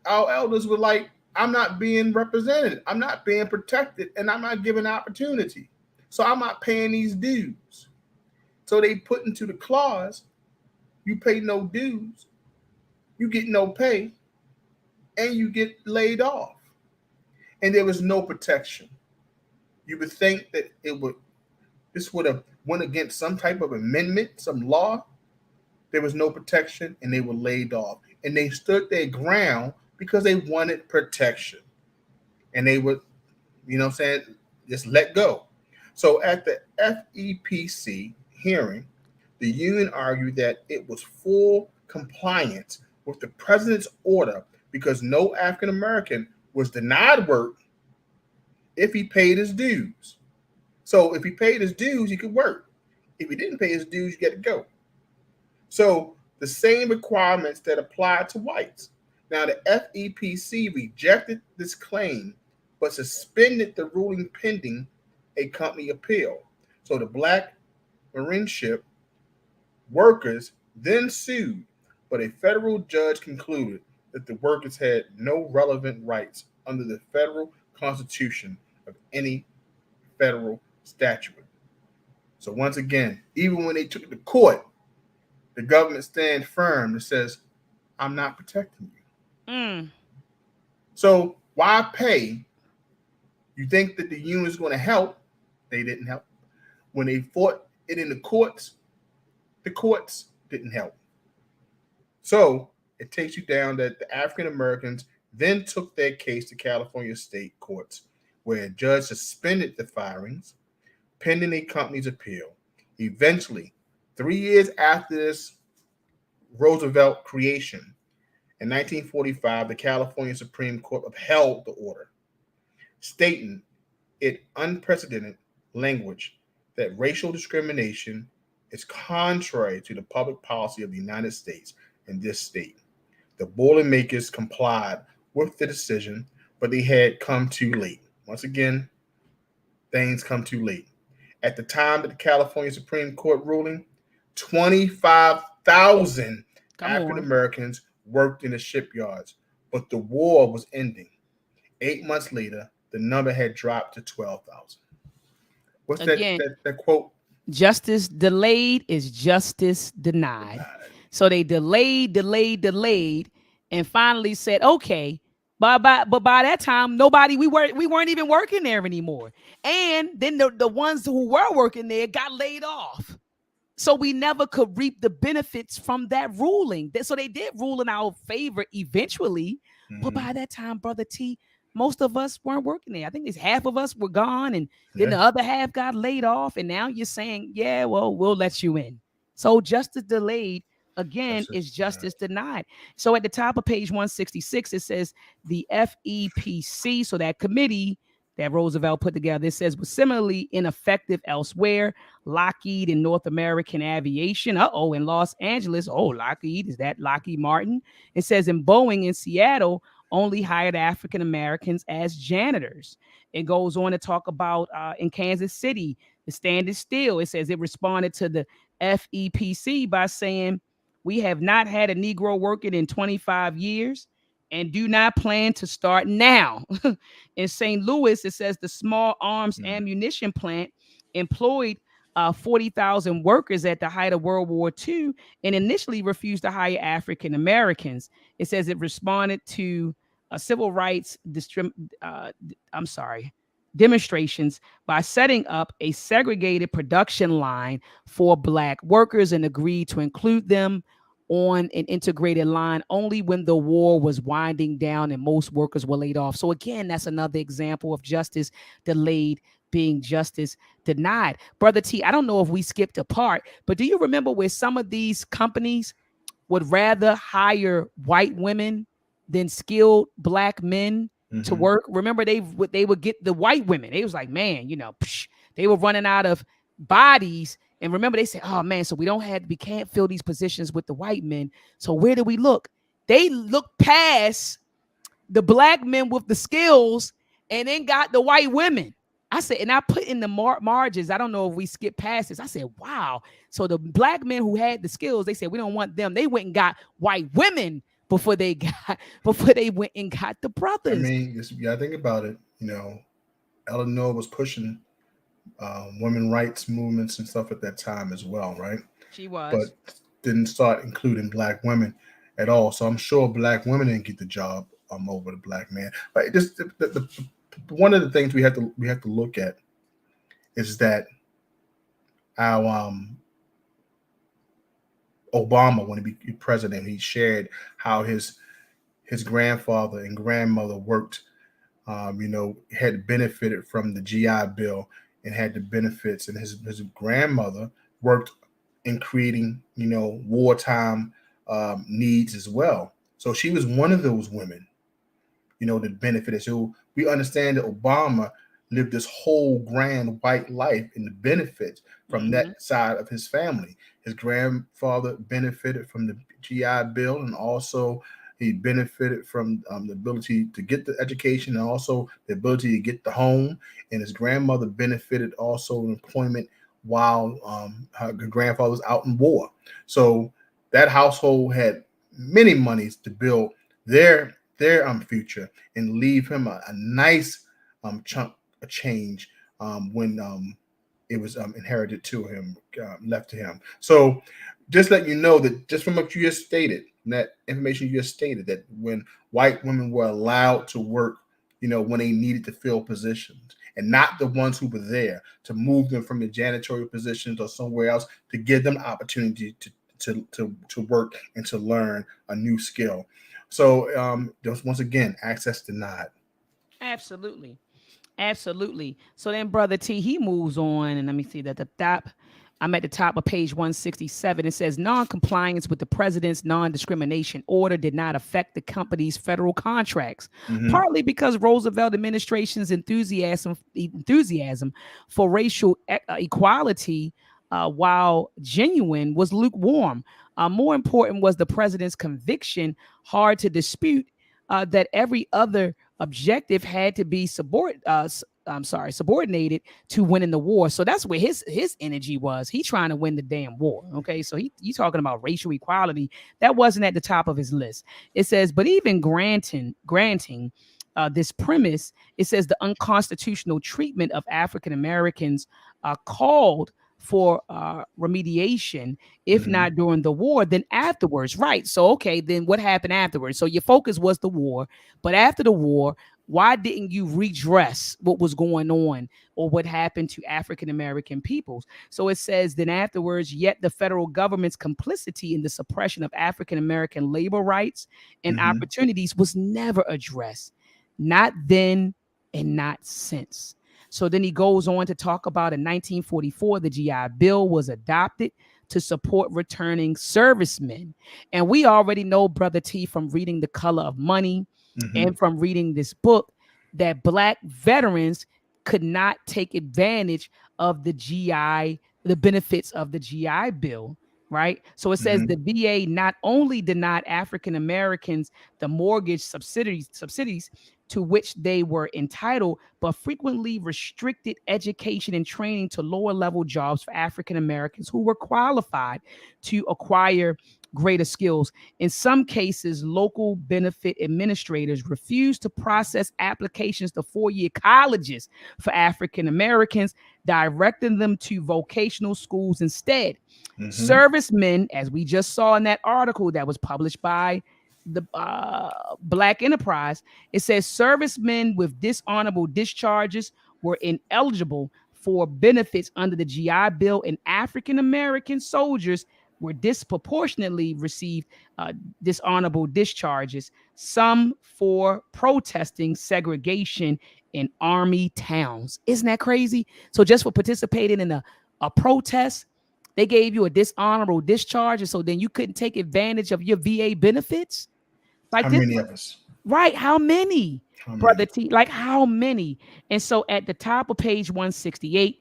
our elders were like, I'm not being represented, I'm not being protected, and I'm not given opportunity. So I'm not paying these dues. So they put into the clause, you pay no dues, you get no pay, and you get laid off. And there was no protection. You would think that this would have went against some type of amendment, some law. There was no protection, and they were laid off. And they stood their ground because they wanted protection. And they would, what I'm saying, just let go. So at the FEPC hearing, the union argued that it was full compliance with the president's order because no African American was denied work if he paid his dues. So if he paid his dues, he could work. If he didn't pay his dues, you get to go. So the same requirements that apply to whites. Now the FEPC rejected this claim, but suspended the ruling pending a company appeal. So the black Marinship workers then sued, but a federal judge concluded that the workers had no relevant rights under the federal constitution of any federal statute. So once again, even when they took it to court, the government stands firm and says, I'm not protecting you. Mm. So why pay? You think that the union is going to help? They didn't help. When they fought it in the courts didn't help. So it takes you down that the African Americans then took their case to California state courts, where a judge suspended the firings pending a company's appeal. Eventually, 3 years after this Roosevelt creation, in 1945, the California Supreme Court upheld the order, stating it unprecedented language that racial discrimination is contrary to the public policy of the United States in this state. The Boilermakers complied with the decision, but they had come too late. Once again, things come too late. At the time of the California Supreme Court ruling, 25,000 Come African on. Americans worked in the shipyards, but the war was ending. 8 months later, the number had dropped to 12,000. What's Again, that quote? justice delayed is justice denied. Denied. So they delayed, and finally said, okay. But by that time, we weren't even working there anymore. And then the ones who were working there got laid off. So we never could reap the benefits from that ruling. So they did rule in our favor eventually, but Mm-hmm. by that time, brother T, most of us weren't working there. I think there's half of us were gone, and then Yeah, the other half got laid off. And now you're saying, yeah, well, we'll let you in. So justice delayed again justice is denied. justice denied. So at the top of page 166, it says the FEPC, so that committee that Roosevelt put together, it says was similarly ineffective elsewhere. Lockheed in North American Aviation. In Los Angeles. Oh, Lockheed, is that Lockheed Martin? It says in Boeing in Seattle only hired African Americans as janitors. It goes on to talk about in Kansas City, the Standard Steel. It says it responded to the FEPC by saying, we have not had a Negro working in 25 years and do not plan to start now. In St. Louis, it says the small arms Mm. ammunition plant employed 40,000 workers at the height of World War II and initially refused to hire African Americans. It says it responded to civil rights I'm sorry, demonstrations by setting up a segregated production line for Black workers and agreed to include them on an integrated line only when the war was winding down and most workers were laid off. So again, that's another example of justice delayed being justice denied. Brother T, I don't know if we skipped a part, but do you remember where some of these companies would rather hire white women than skilled Black men to Mm-hmm. work? Remember, they would get the white women. They was like, man, they were running out of bodies. And remember, they said, oh man, so we can't fill these positions with the white men. So where do we look? They look past the Black men with the skills and then got the white women. I said, and I put in the margins. I don't know if we skipped past this. I said, wow. So the Black men who had the skills, they said, we don't want them. They went and got white women before they went and got the I brothers. mean, you gotta think about it. Eleanor was pushing women rights movements and stuff at that time as well, right? She But was. didn't start including Black women at all. So I'm sure Black women didn't get the job over the Black man. But just one of the things we have to look at is that our Obama, when he became president, he shared how his grandfather and grandmother worked. Had benefited from the GI Bill and had the benefits, and his grandmother worked in creating wartime needs as well. So she was one of those women that benefited. So we understand that Obama lived this whole grand white life in the benefits from that Mm-hmm. side of his family. His grandfather benefited from the GI Bill, and also he benefited from the ability to get the education and also the ability to get the home. And his grandmother benefited also in employment while her grandfather was out in war. So that household had many monies to build their future and leave him a nice chunk of change when it was inherited to him, left to him. So just let you know that just from what you just stated, that information you just stated, that when white women were allowed to work, when they needed to fill positions, and not the ones who were there to move them from the janitorial positions or somewhere else to give them opportunity to work and to learn a new skill. So just once again, access denied. Absolutely. Absolutely. So then Brother T, he moves on, and let me see that the top. I'm at the top of page 167. It says non-compliance with the president's non-discrimination order did not affect the company's federal contracts, Mm-hmm. partly because Roosevelt administration's enthusiasm for racial equality, while genuine, was lukewarm. More important was the president's conviction, hard to dispute, that every other objective had to be subordinated to winning the war. So that's where his energy was. He trying to win the damn war. Okay, so you talking about racial equality, that wasn't at the top of his list. It says, but even granting this premise, it says the unconstitutional treatment of African Americans called for remediation, if Mm-hmm. not during the war, then afterwards. Right. So, okay, then what happened afterwards? So your focus was the war, but after the war, why didn't you redress what was going on or what happened to African American peoples? So it says, then afterwards, yet the federal government's complicity in the suppression of African American labor rights and Mm-hmm. opportunities was never addressed. Not then and not since. So then he goes on to talk about in 1944, the GI Bill was adopted to support returning servicemen. And we already know, Brother T, from reading The Color of Money Mm-hmm. and from reading this book, that Black veterans could not take advantage of the benefits of the GI Bill. Right. So it says Mm-hmm. the VA not only denied African Americans the mortgage subsidies to which they were entitled, but frequently restricted education and training to lower level jobs for African Americans who were qualified to acquire greater skills. In some cases, local benefit administrators refused to process applications to 4-year colleges for African Americans, directing them to vocational schools instead. Mm-hmm. Servicemen, as we just saw in that article that was published by the Black Enterprise, it says servicemen with dishonorable discharges were ineligible for benefits under the GI Bill, and African American soldiers were disproportionately received dishonorable discharges, some for protesting segregation in army towns. Isn't that crazy? So just for participating in a protest, they gave you a dishonorable discharge, and so then you couldn't take advantage of your VA benefits. Like How this, many of us? right? How many, How Brother many? T? Like how many? And so at the top of page 168,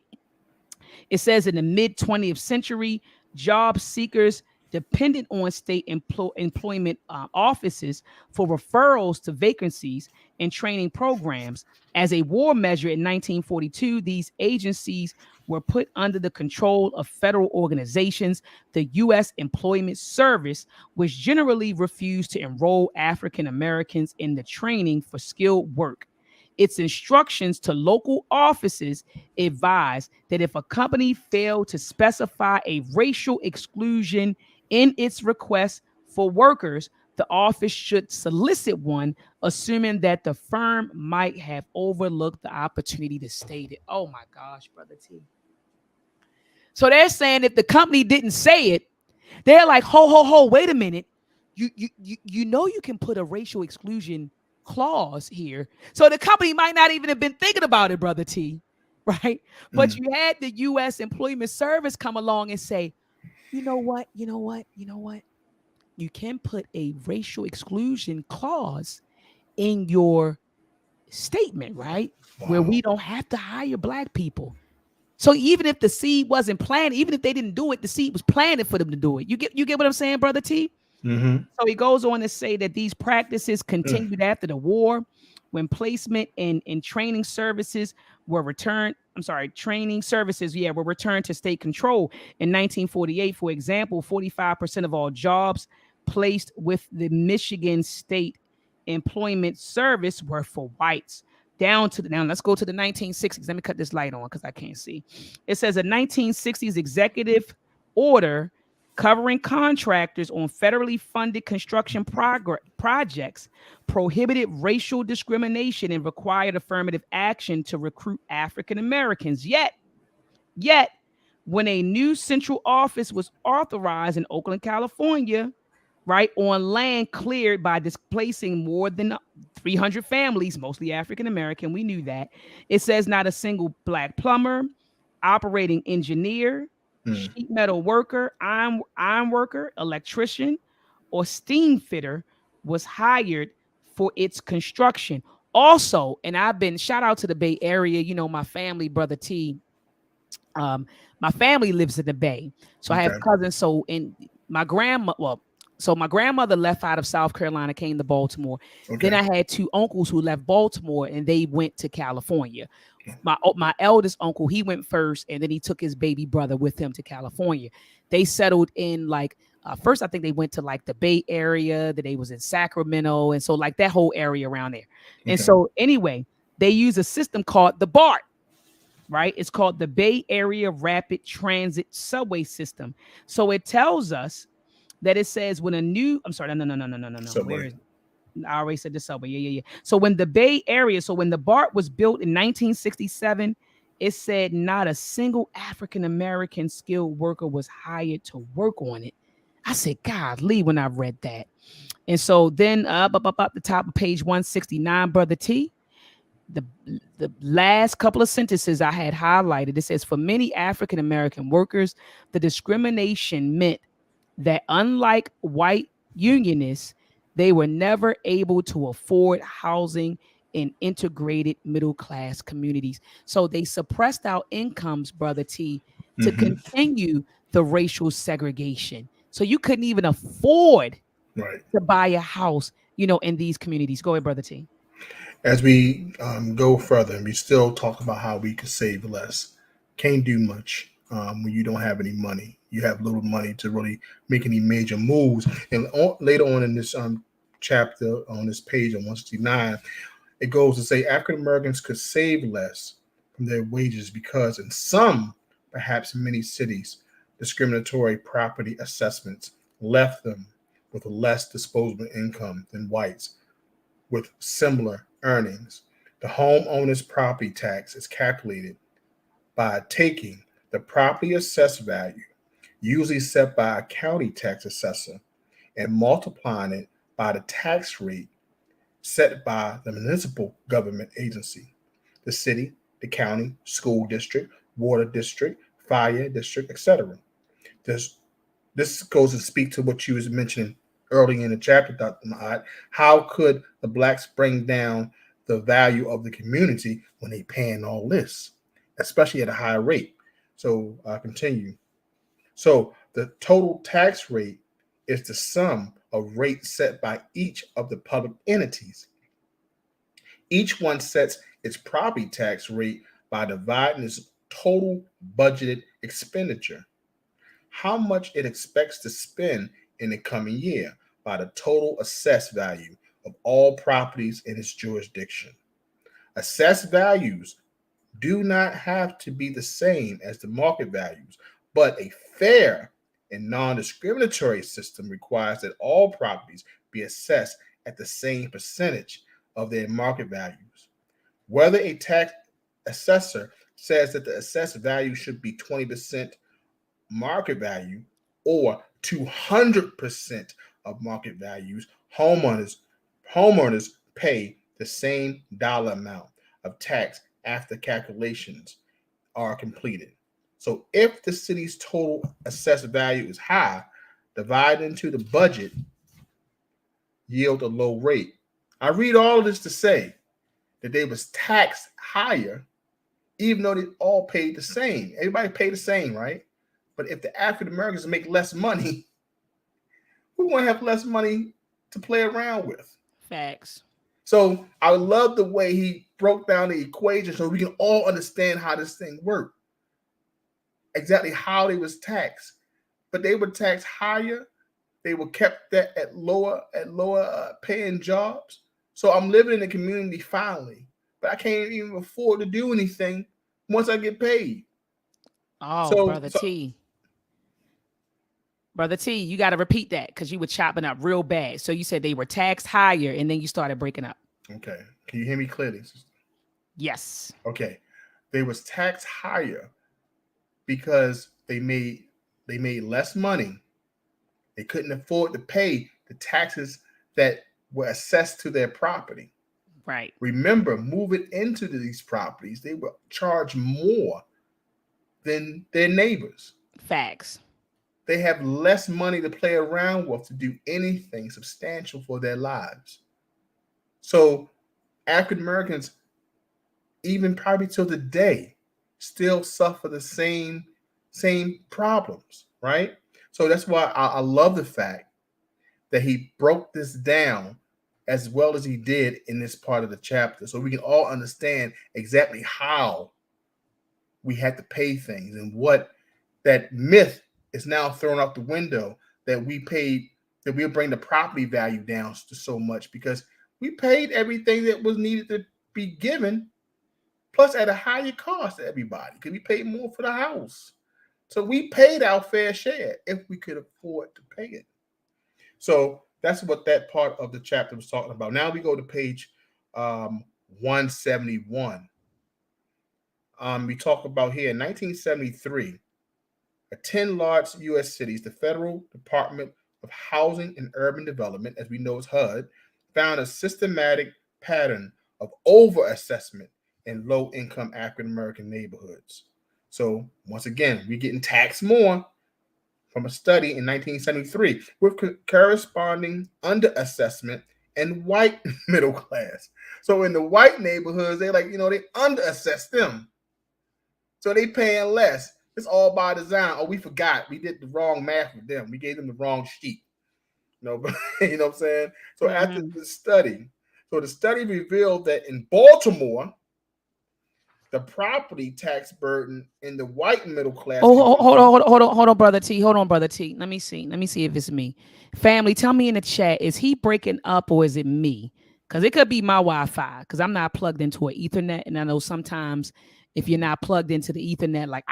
it says in the mid 20th century, job seekers depended on state employment offices for referrals to vacancies and training programs. As a war measure in 1942, these agencies were put under the control of federal organizations, the U.S. Employment Service, which generally refused to enroll African Americans in the training for skilled work. Its instructions to local offices advised that if a company failed to specify a racial exclusion in its request for workers, the office should solicit one, assuming that the firm might have overlooked the opportunity to state it. Oh my gosh, Brother T. So they're saying if the company didn't say it, they're like, ho, ho, ho, wait a minute. You know you can put a racial exclusion clause here. So the company might not even have been thinking about it, Brother T. Right? But Mm. you had the U.S. Employment Service come along and say, you know what, you know what, you know what? You can put a racial exclusion clause in your statement, right? Where Wow. we don't have to hire Black people. So even if the seed wasn't planted, even if they didn't do it, the seed was planted for them to do it. You get what I'm saying, Brother T? Mm-hmm. So he goes on to say that these practices Mm. continued after the war when placement and training services were returned. I'm sorry, training services, yeah, were returned to state control. In 1948, for example, 45% of all jobs placed with the Michigan State Employment Service were for whites. Down to the now, let's go to the 1960s. Let me cut this light on because I can't see. It says a 1960s executive order covering contractors on federally funded construction projects prohibited racial discrimination and required affirmative action to recruit African Americans. Yet, when a new central office was authorized in Oakland, California, right, on land cleared by displacing more than 300 families, mostly African American, we knew that. It says not a single Black plumber, operating engineer, Mm. sheet metal worker, iron worker, electrician, or steam fitter was hired for its construction. Also, and I've been shout out to the Bay Area, my family, Brother T, um, my family lives in the Bay, so I have Okay. cousins. So in my grandma, well, So my grandmother left out of South Carolina, came to Baltimore. Then Okay. I had two uncles who left Baltimore and they went to California. My eldest uncle, he went first, and then he took his baby brother with him to California. They settled in like first, I think they went to like the Bay Area, then they was in Sacramento, and so like that whole area around there. And Okay. so anyway, they use a system called the BART, right? It's called the Bay Area Rapid Transit Subway System. So it tells us that it says when a new, I'm sorry, no. Where Subway. is I already said the subway. Yeah. So when the Bay Area, so when the BART was built in 1967, it said not a single African American skilled worker was hired to work on it. I said, God, Lee, when I read that. And so then up the top of page 169, Brother T, the the last couple of sentences I had highlighted, it says for many African American workers, the discrimination meant that unlike white unionists, they were never able to afford housing in integrated middle class communities. So they suppressed our incomes, Brother T, to Mm-hmm. continue the racial segregation. So you couldn't even afford Right. to buy a house, in these communities. Go ahead, Brother T. As we go further, and we still talk about how we could save less, can't do much when you don't have any money. You have little money to really make any major moves. And later on in this chapter, on this page on 169, it goes to say African Americans could save less from their wages because in some, perhaps many cities, discriminatory property assessments left them with less disposable income than whites with similar earnings. The homeowner's property tax is calculated by taking the property assessed value, usually set by a county tax assessor, and multiplying it by the tax rate set by the municipal government agency, the city, the county, school district, water district, fire district, etc. This this goes to speak to what you was mentioning early in the chapter, Dr. Mahat. How could the blacks bring down the value of the community when they paying all this, especially at a higher rate? So I continue. So the total tax rate is the sum of rates set by each of the public entities. Each one sets its property tax rate by dividing its total budgeted expenditure, how much it expects to spend in the coming year, by the total assessed value of all properties in its jurisdiction. Assessed values do not have to be the same as the market values, but a fair and non discriminatory system requires that all properties be assessed at the same percentage of their market values. Whether a tax assessor says that the assessed value should be 20% market value or 200% of market values, homeowners pay the same dollar amount of tax after calculations are completed. So if the city's total assessed value is high, divide into the budget yield a low rate. I read all of this to say that they was taxed higher, even though they all paid the same. Everybody paid the same, right? But if the African Americans make less money, we're going to have less money to play around with. Facts. So I love the way he broke down the equation so we can all understand how this thing worked. Exactly how they was taxed. But they were taxed higher. They were kept that at lower paying jobs. So I'm living in the community finally, but I can't even afford to do anything once I get paid. Oh, So, Brother so T. Brother T, you got to repeat that because you were chopping up real bad. So you said they were taxed higher and then you started breaking up. okay. Can you hear me clearly, sister? Yes. Okay. They was taxed higher because they made less money. They couldn't afford to pay the taxes that were assessed to their property. Right. Remember, moving into these properties, they were charged more than their neighbors. Facts. They have less money to play around with to do anything substantial for their lives. So African Americans, even probably till today, still suffer the same problems, right? So that's why I love the fact that he broke this down as well as he did in this part of the chapter, so we can all understand exactly how we had to pay things and what that myth is now thrown out the window, that we paid, that we'll bring the property value down to so much because we paid everything that was needed to be given, plus at a higher cost to everybody because we paid more for the house. So we paid our fair share if we could afford to pay it. So that's what that part of the chapter was talking about. Now we go to page 171. We talk about here in 1973, 10 large U.S. cities, the Federal Department of Housing and Urban Development, as we know as HUD, found a systematic pattern of overassessment in low-income African American neighborhoods. So once again, we're getting taxed more from a study in 1973 with corresponding underassessment in white middle class. So in the white neighborhoods, they like, they underassess them. So they paying less. It's all by design. Oh, we forgot. We did the wrong math with them. We gave them the wrong sheet. But you know what I'm saying? So after Mm-hmm. the study, the study revealed that in Baltimore, the property tax burden in the white middle class community. Hold on, brother T. Hold on, brother T. Let me see. Let me see if it's me. Family, tell me in the chat, is he breaking up or is it me? Because it could be my Wi-Fi. Because I'm not plugged into an Ethernet, and I know sometimes if you're not plugged into the Ethernet, like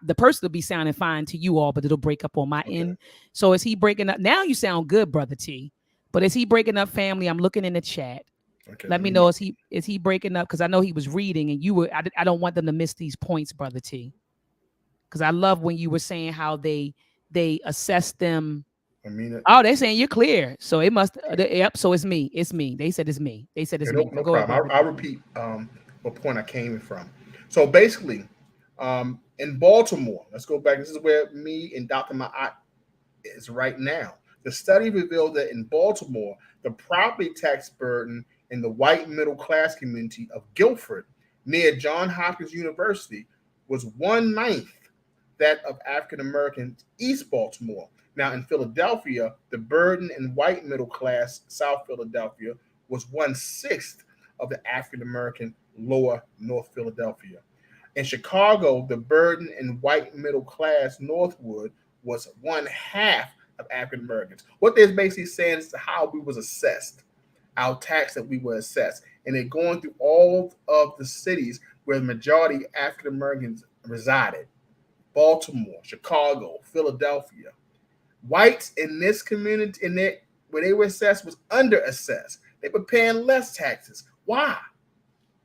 the person will be sounding fine to you all, but it'll break up on my Okay. end. So is he breaking up? Now you sound good, brother T. But is he breaking up, family? I'm looking in the chat. Okay. Let me know, is he breaking up? Because I know he was reading, and you were. I don't want them to miss these points, brother T. Because I love when you were saying how they assess them. I mean, Oh, they're saying you're clear, so it must. Yep. So it's me. It's me. They said it's me. They said it's yeah, me. no Go ahead, problem. brother I'll T. repeat what point I came from. So basically, in Baltimore, let's go back. This is where me and Dr. Ma'at is right now. The study revealed that in Baltimore, the property tax burden in the white middle class community of Guilford, near Johns Hopkins University, was one ninth that of African Americans East Baltimore. Now, in Philadelphia, the burden in white middle class South Philadelphia was one sixth of the African American lower North Philadelphia. In Chicago, the burden in white middle class Northwood was one half of African Americans. What they're basically saying is how we was assessed, our tax that we were assessed. And they're going through all of the cities where the majority of African Americans resided. Baltimore, Chicago, Philadelphia. Whites in this community, where they were assessed, was underassessed. They were paying less taxes. Why?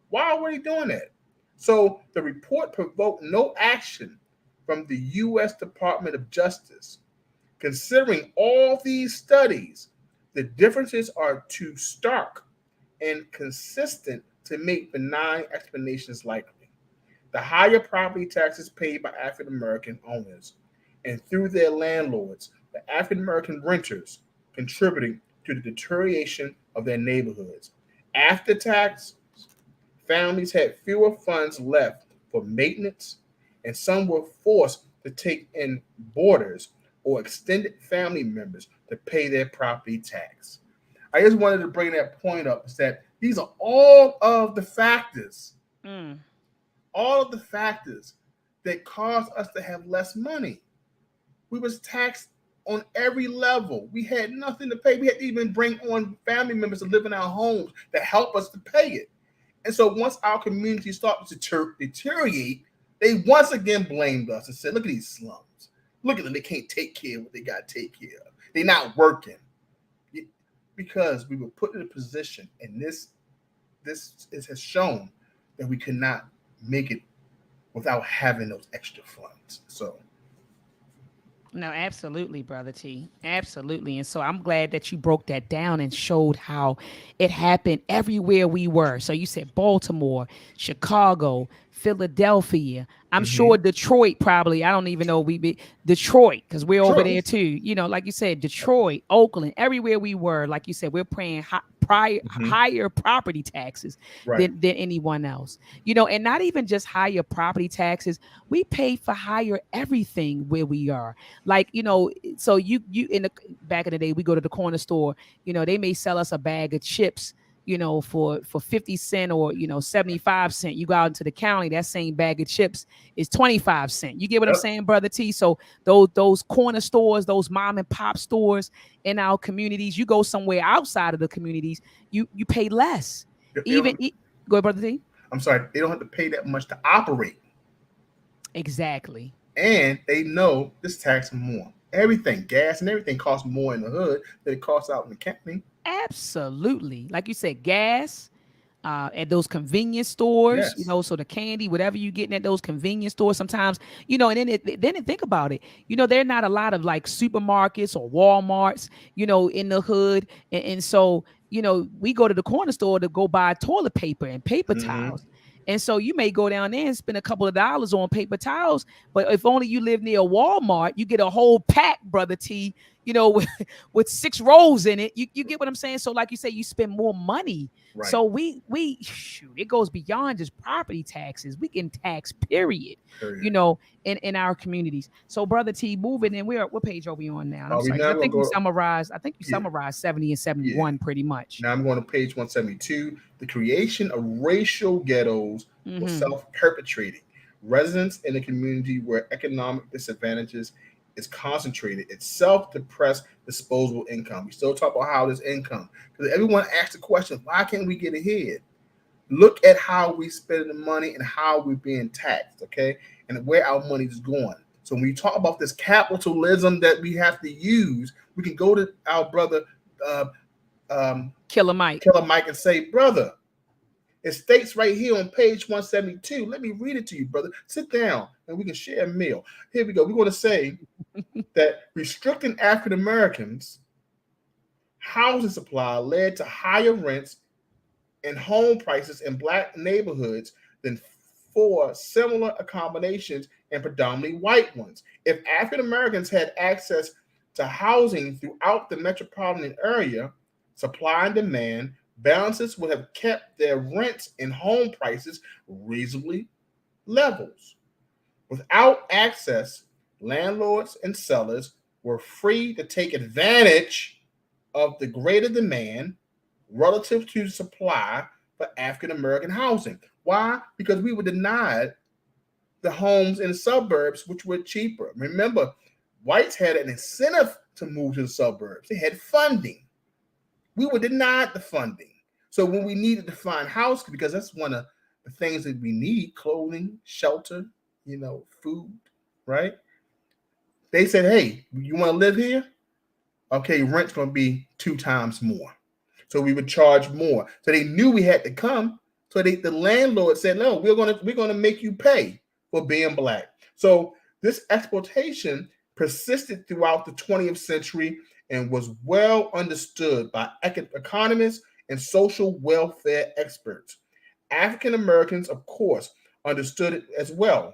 Why were they doing that? So the report provoked no action from the U.S. Department of Justice. Considering all these studies, the differences are too stark and consistent to make benign explanations likely. The higher property taxes paid by African American owners and through their landlords, the African American renters, contributing to the deterioration of their neighborhoods. After tax, families had fewer funds left for maintenance, and some were forced to take in boarders or extended family members to pay their property tax. I just wanted to bring that point up, is that these are Mm. all of the factors that cause us to have less money. We was taxed on every level. We had nothing to pay. We had to even bring on family members to live in our homes to help us to pay it. And so once our community started to deteriorate, they once again blamed us and said, look at these slums. Look at them. They can't take care of what they got to take care of. They're not working. Because we were put in a position, and this has shown that we could not make it without having those extra funds. So No, absolutely, brother T. Absolutely. And so I'm glad that you broke that down and showed how it happened everywhere we were. So you said Baltimore, Chicago, Philadelphia. I'm Mm-hmm. sure Detroit probably. I don't even know we be Detroit because we're over True. there too. You know, like you said, Detroit, Oakland, everywhere we were. Like you said, we're paying Mm-hmm. higher property taxes Right. than anyone else. You know, and not even just higher property taxes. We pay for higher everything where we are. Like you know, so you in the back in the day, we go to the corner store. You know, they may sell us a bag of chips, you know, for 50 cent or, you know, 75 cent. You go out into the county, that same bag of chips is 25 cent. You get what I'm Yep. saying, brother T? So those corner stores, those mom and pop stores in our communities, you go somewhere outside of the communities, you pay less. They Even don't, go ahead, brother T. I'm sorry. They don't have to pay that much to operate, Exactly. and they know this tax more. Everything, gas and everything, costs more in the hood than it costs out in the county. Absolutely. Like you said, gas, at those convenience stores, you Yes. know, so the candy, whatever you getting at those convenience stores, sometimes, you know, and then think about it, you know, there are not a lot of like supermarkets or Walmarts, you know, in the hood, and so, you know, we go to the corner store to go buy toilet paper and paper Mm-hmm. towels. And so you may go down there and spend a couple of dollars on paper towels, but if only you live near a Walmart, you get a whole pack, brother T, you know, with 6 rolls in it. You get what I'm saying? So, like you say, you spend more money. Right. So we shoot, it goes beyond just property taxes. We can tax, period, you Period. know, in our communities. So, brother T, moving in, what page are we on now? And I'm Are we sorry, because now I going think to go? I think you Yeah. summarized 70 and Yeah. 71 pretty much. Now I'm going to page 172. The creation of racial ghettos was Mm-hmm. self-perpetrating. Residents in a community where economic disadvantages is concentrated, itself depressed disposable income. We still talk about how this income, because everyone asks the question, why can't we get ahead? Look at how we spend the money and how we're being taxed, okay, and where our money is going. So when we talk about this capitalism that we have to use, we can go to our brother uh, um, Killer Mike. Killer Mike and say, brother, it states right here on page 172. Let me read it to you, brother. Sit down and we can share a meal. Here we go. We're going to say that restricting African Americans' housing supply led to higher rents and home prices in black neighborhoods than for similar accommodations in predominantly white ones. If African Americans had access to housing throughout the metropolitan area, supply and demand balances would have kept their rents and home prices reasonably levels. Without access, landlords and sellers were free to take advantage of the greater demand relative to supply for African American housing. Why? Because we were denied the homes in the suburbs, which were cheaper. Remember, whites had an incentive to move to the suburbs, they had funding. We were denied the funding. So when we needed to find house, because that's one of the things that we need, clothing, shelter, food, right? They said, hey, you want to live here? Okay, rent's going to be 2 times more. So we would charge more. So they knew we had to come. So the landlord said, no, we're gonna make you pay for being black. So this exploitation persisted throughout the 20th century and was well understood by economists and social welfare experts. African Americans, of course, understood it as well.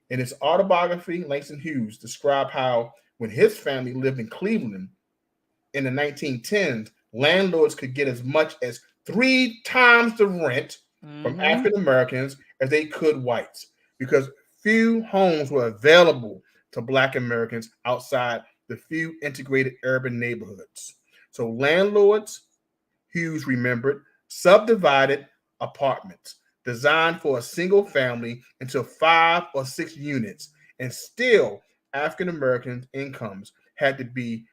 In his autobiography, Langston Hughes described how when his family lived in Cleveland in the 1910s, landlords could get as much as 3 times the rent from Mm-hmm. African Americans as they could whites because few homes were available to Black Americans outside the few integrated urban neighborhoods. So landlords, Hughes remembered, subdivided apartments designed for a single family into 5 or 6 units, and still African American incomes had to be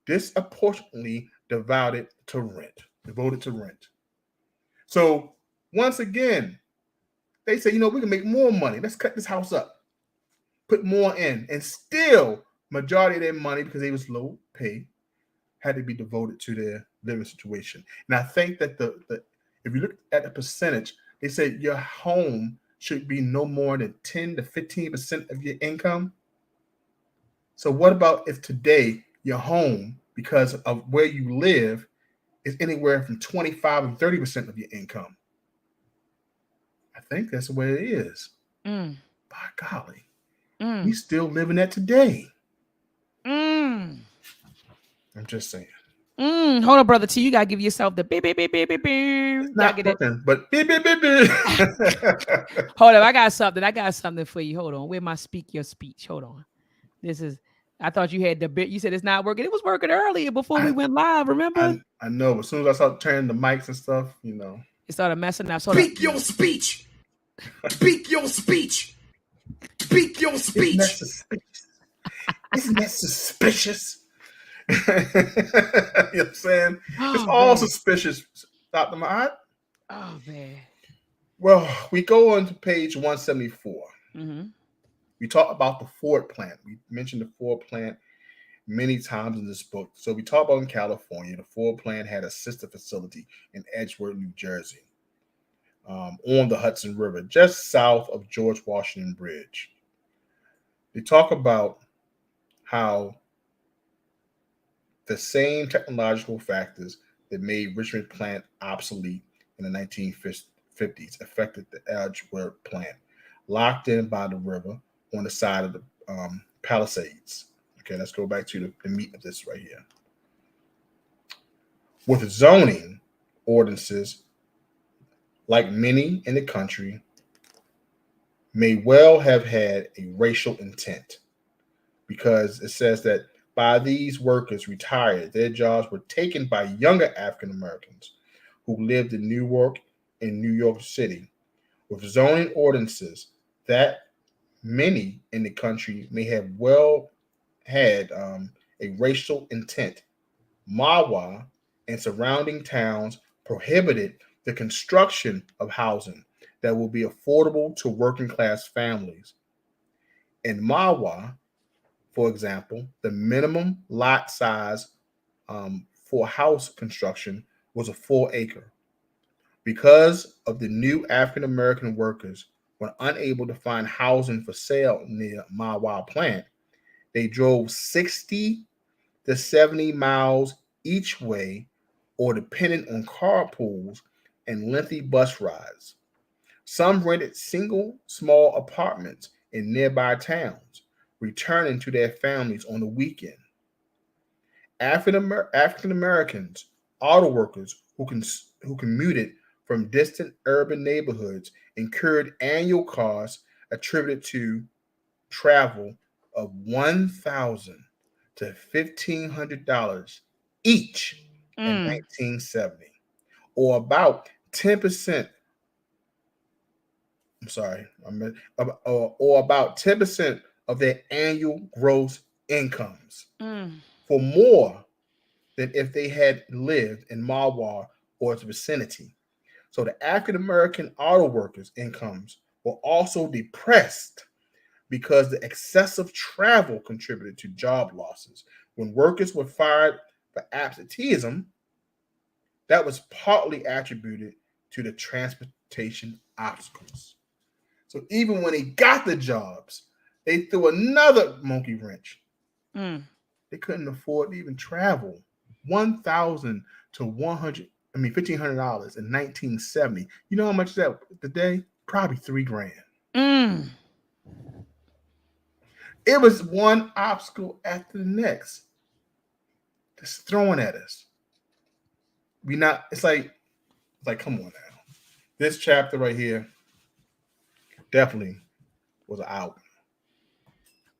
disproportionately devoted to rent. So once again, they say, we can make more money. Let's cut this house up, put more in, and still majority of their money, because they was low pay, had to be devoted to their living situation. And I think that the if you look at the percentage, they say your home should be no more than 10 to 15% of your income. So what about if today your home, because of where you live, is anywhere from 25 and 30% of your income? I think that's the way it is. Mm, By golly, we mm, still living that today. mm, I'm just saying. Hold on, brother T. You gotta give yourself the beep beep beep beep beep beep. You It's gotta not get it. working, but beep, beep, beep, beep. Hold on, I got something. I got something for you. Hold on. Where my speak your speech? Hold on. This is. I thought you had the bit. You said it's not working. It was working earlier before we I, went live. Remember? I know, but as soon as I start turning the mics and stuff, It started messing up. So Speak your speech. Speak your speech. Speak your isn't that speech. suspicious? Isn't that suspicious? You know what I'm saying? It's oh all man, suspicious, Dr. Mahat. oh man. Well, we go on to page 174. Mm-hmm. We talk about the Ford plant. We mentioned the Ford plant many times in this book. So we talk about in California, the Ford plant had a sister facility in Edgeworth, New Jersey, on the Hudson River, just south of George Washington Bridge. They talk about how the same technological factors that made Richmond plant obsolete in the 1950s affected the Edgeworth plant, locked in by the river on the side of the Palisades. Okay, let's go back to the meat of this right here. With zoning ordinances, like many in the country, may well have had a racial intent because it says that by these workers retired, their jobs were taken by younger African Americans who lived in Newark and New York City. With zoning ordinances that many in the country may have well had a racial intent, Mawa and surrounding towns prohibited the construction of housing that will be affordable to working class families. In Mawa, for example, the minimum lot size for house construction was a full acre. Because of the new African American workers were unable to find housing for sale near Mawa plant, they drove 60 to 70 miles each way or dependent on carpools and lengthy bus rides. Some rented single small apartments in nearby towns, returning to their families on the weekend. African Americans, auto workers who commuted from distant urban neighborhoods incurred annual costs attributed to travel of $1,000 to $1,500 each in Mm, 1970, or about 10%. I'm sorry, or about 10% of their annual gross incomes, mm, for more than if they had lived in Marwar or its vicinity. So the African American auto workers' incomes were also depressed because the excessive travel contributed to job losses. When workers were fired for absenteeism, that was partly attributed to the transportation obstacles. So even when they got the jobs, they threw another monkey wrench. mm. They couldn't afford to even travel. 1,000 to 100, $1,500 in 1970. You know how much that today? Probably 3 grand. Mm. It was one obstacle after the next, just throwing at us. We not. It's like come on now. This chapter right here definitely was out.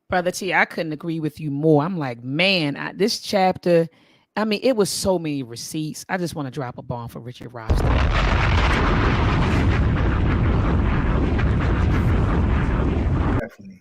Brother T, I couldn't agree with you more. I'm like, man, this chapter, I mean, it was so many receipts. I just want to drop a bomb for Richard Rothstein. Definitely.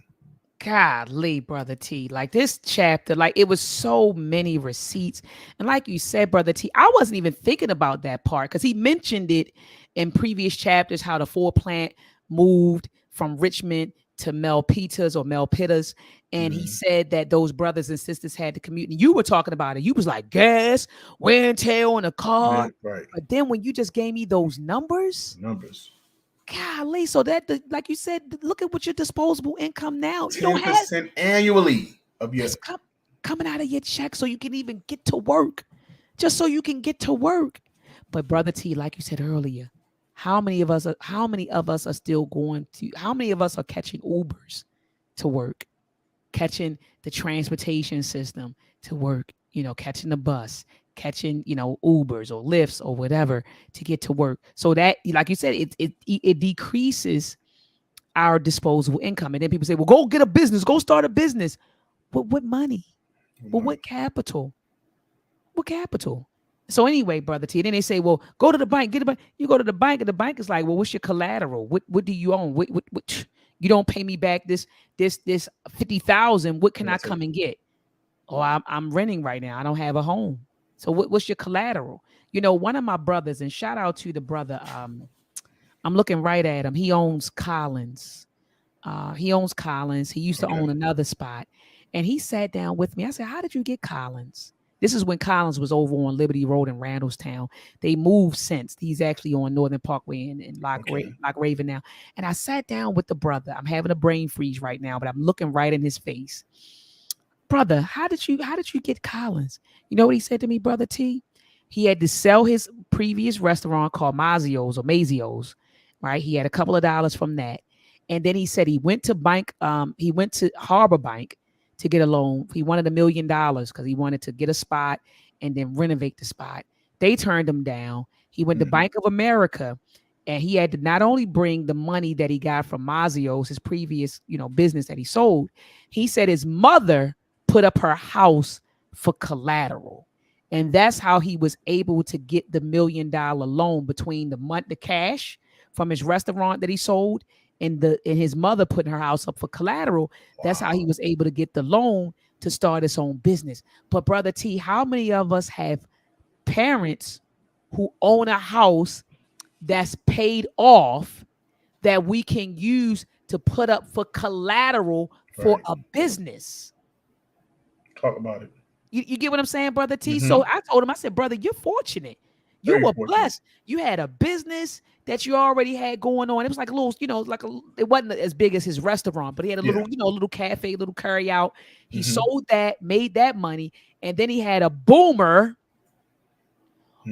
Golly, brother T, like this chapter, like it was so many receipts. And like you said, brother T, I wasn't even thinking about that part because he mentioned it in previous chapters how the Ford plant moved from Richmond to Melpitas or Melpitas. And he Mm-hmm. said that those brothers and sisters had to commute. And you were talking about it. You was like, gas, wear and tear on a car. Right. But then when you just gave me those numbers, Numbers. golly, so that like you said, look at what your disposable income now. You don't have 10% annually of your that's coming out of your check so you can even get to work. Just so you can get to work. But brother T, like you said earlier, how many of us are still going to, how many of us are catching Ubers to work, catching the transportation system to work, catching the bus, catching, Ubers or Lyfts or whatever to get to work. So that, like you said, it decreases our disposable income. And then people say, well, go get a business, go start a business. But what money? Well, Money. what capital? What capital? So anyway, brother T, then they say, well, go to the bank, get a bank. You go to the bank, and the bank is like, well, what's your collateral? What do you own? What you don't pay me back this 50,000. What can And I that's it. come and get? Oh, I'm renting right now. I don't have a home. So what's your collateral? One of my brothers, and shout out to the brother. I'm looking right at him. He owns Collins. He used to Okay. own another spot. And he sat down with me. I said, how did you get Collins? This is when Collins was over on Liberty Road in Randallstown. They moved since. He's actually on Northern Parkway in Okay. Lock Raven now. And I sat down with the brother. I'm having a brain freeze right now, but I'm looking right in his face. Brother, how did you get Collins? You know what he said to me, brother T? He had to sell his previous restaurant called Mazio's, right? He had a couple of dollars from that. And then he said he went to Harbor Bank to get a loan. He wanted $1 million because he wanted to get a spot and then renovate the spot. They turned him down. He went to Hmm. Bank of America, and he had to not only bring the money that he got from Mazio's, his previous, business that he sold. He said his mother put up her house for collateral. And that's how he was able to get the $1 million loan between the cash from his restaurant that he sold and his mother putting her house up for collateral. That's how he Wow. was able to get the loan to start his own business. But brother T, how many of us have parents who own a house that's paid off that we can use to put up for collateral for Right. a business? Talk about it. You get what I'm saying, brother T? So Hmm. I told him, I said, brother, you're fortunate. You Very were fortunate. blessed. You had a business that you already had going on. It was like a little, it wasn't as big as his restaurant, but he had a Yeah. little, a little cafe, little carry out. He Hmm. sold that, made that money. And then he had a boomer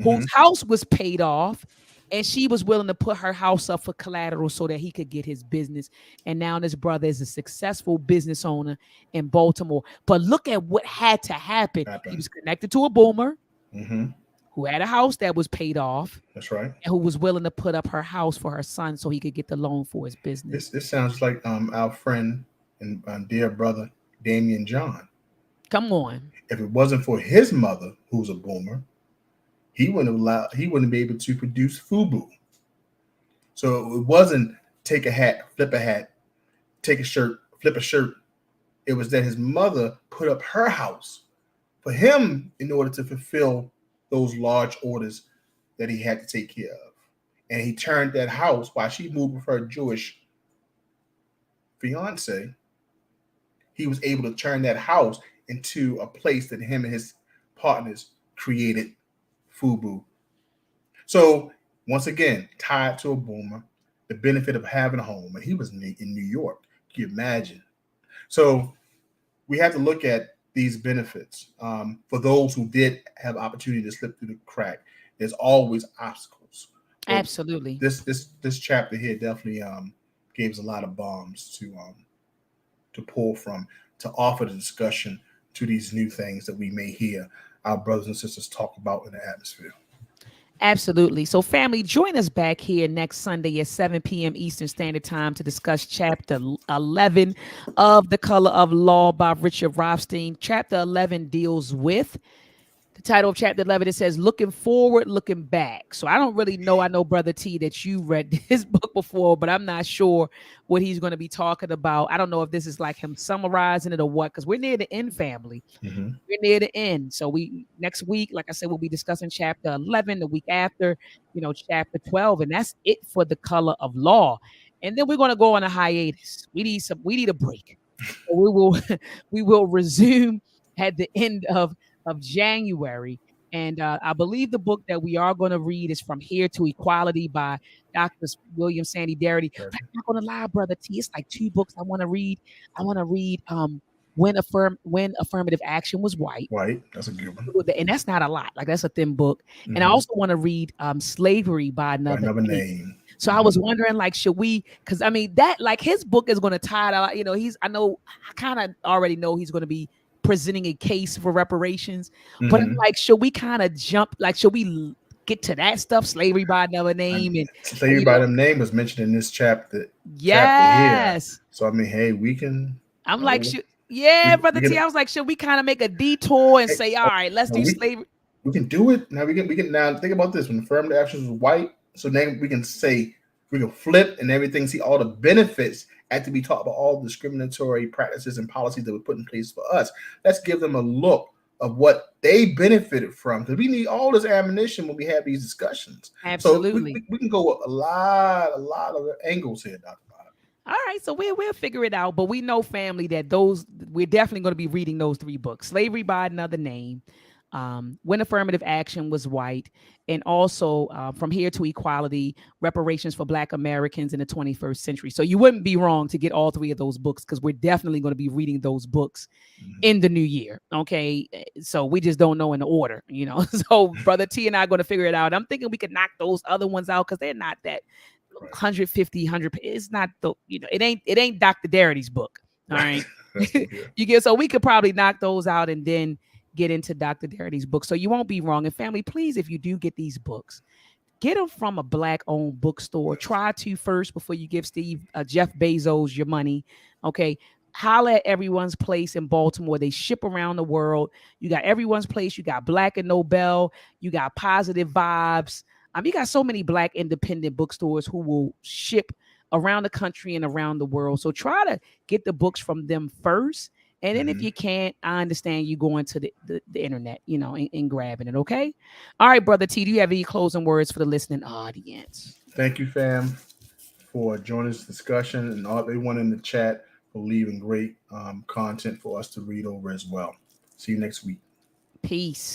whose Hmm. house was paid off, and she was willing to put her house up for collateral so that he could get his business. And now this brother is a successful business owner in Baltimore. But look at what had to happen. He Happen. was connected to a boomer Hmm. who had a house that was paid off That's right. and who was willing to put up her house for her son so he could get the loan for his This business. this sounds like our friend and dear brother Damien John. Come on. If it wasn't for his mother, who's a boomer, he wouldn't be able to produce FUBU. So it wasn't take a hat, flip a hat, take a shirt, flip a shirt. It was that his mother put up her house for him in order to fulfill those large orders that he had to take care of. And he turned that house while she moved with her Jewish fiance. He was able to turn that house into a place that him and his partners created FUBU. So once again, tied to a boomer, the benefit of having a home, and he was in New York. Can you imagine? So we have to look at these benefits for those who did have opportunity to slip through the crack. There's always obstacles, but Absolutely. this chapter here definitely gave us a lot of bombs to pull from to offer the discussion to these new things that we may hear our brothers and sisters talk about in the atmosphere. Absolutely. So, family, join us back here next Sunday at 7 p.m. Eastern Standard Time to discuss chapter 11 of The Color of Law by Richard Rothstein. Chapter 11 deals with the title of chapter 11. It says, Looking Forward, Looking Back. So, I don't really know. I know, Brother T, that you read this book before, but I'm not sure what he's going to be talking about. I don't know if this is like him summarizing it or what, because we're near the end, family. Mm-hmm. We're near the end. So we next week, like I said, we'll be discussing chapter 11. The week after, chapter 12, and that's it for The Color of Law. And then we're going to go on a hiatus. We need a break. So we will we will resume at the end of January. And I believe the book that we are going to read is From Here to Equality by Dr. William Sandy Darity. But I'm not going to lie, brother T. It's like two books I want to read. I want to read when affirmative action was white, White, that's a good one. and that's not a lot. Like, that's a thin book. And I Mm-hmm. also want to read Slavery by By Another another Name. name. So I was wondering, like, should we? Because I mean, that like his book is going to tie it out. You know, I know I kind of already know he's going to be presenting a case for reparations, but I'm Mm-hmm. like, should we kind of jump? Like, should we get to that stuff? Slavery by another name, and Slavery you by know, them name was mentioned in this chapter here. yes. So I mean, hey, we can, I'm you like, know, yeah, we brother T. can, I was like, should we kind of make a detour and hey, say, all right, let's no, do slavery? we can do it now. We can now think about this. When affirmative action was white, so then we can say we can flip and everything. See all the benefits after we talk about all the discriminatory practices and policies that were put in place for us. Let's give them a look of what they benefited from, because we need all this ammunition when we have these discussions. So Absolutely. we can go a lot of angles here, Dr. Bob. All right, so we'll figure it out. But we know, family, that those we're definitely going to be reading those three books: Slavery by Another Name, When Affirmative Action Was White, and also From Here to Equality: Reparations for Black Americans in the 21st Century. So you wouldn't be wrong to get all three of those books, because we're definitely going to be reading those books Mhm. in the new year. Okay, so we just don't know in the order, you know. So brother T and I are going to figure it out. I'm thinking we could knock those other ones out because they're not that Right, 150 100. It's not the, you know, it ain't Dr. Darity's book. All right. right. That's what, yeah. You get, so we could probably knock those out and then get into Dr. Darity's book. So you won't be wrong. And family, please, if you do get these books, get them from a black owned bookstore. Yes. Try to first before you give Jeff Bezos your money. Okay. Holla at Everyone's Place in Baltimore. They ship around the world. You got Everyone's Place. You got Black and Nobel. You got Positive Vibes. You got so many black independent bookstores who will ship around the country and around the world. So try to get the books from them first. And then if Mhm. you can't, I understand you going to the internet, you know, and grabbing it. Okay. All right, brother T, do you have any closing words for the listening audience? Thank you, fam, for joining this discussion, and all everyone in the chat for leaving great content for us to read over as well. See you next week. Peace.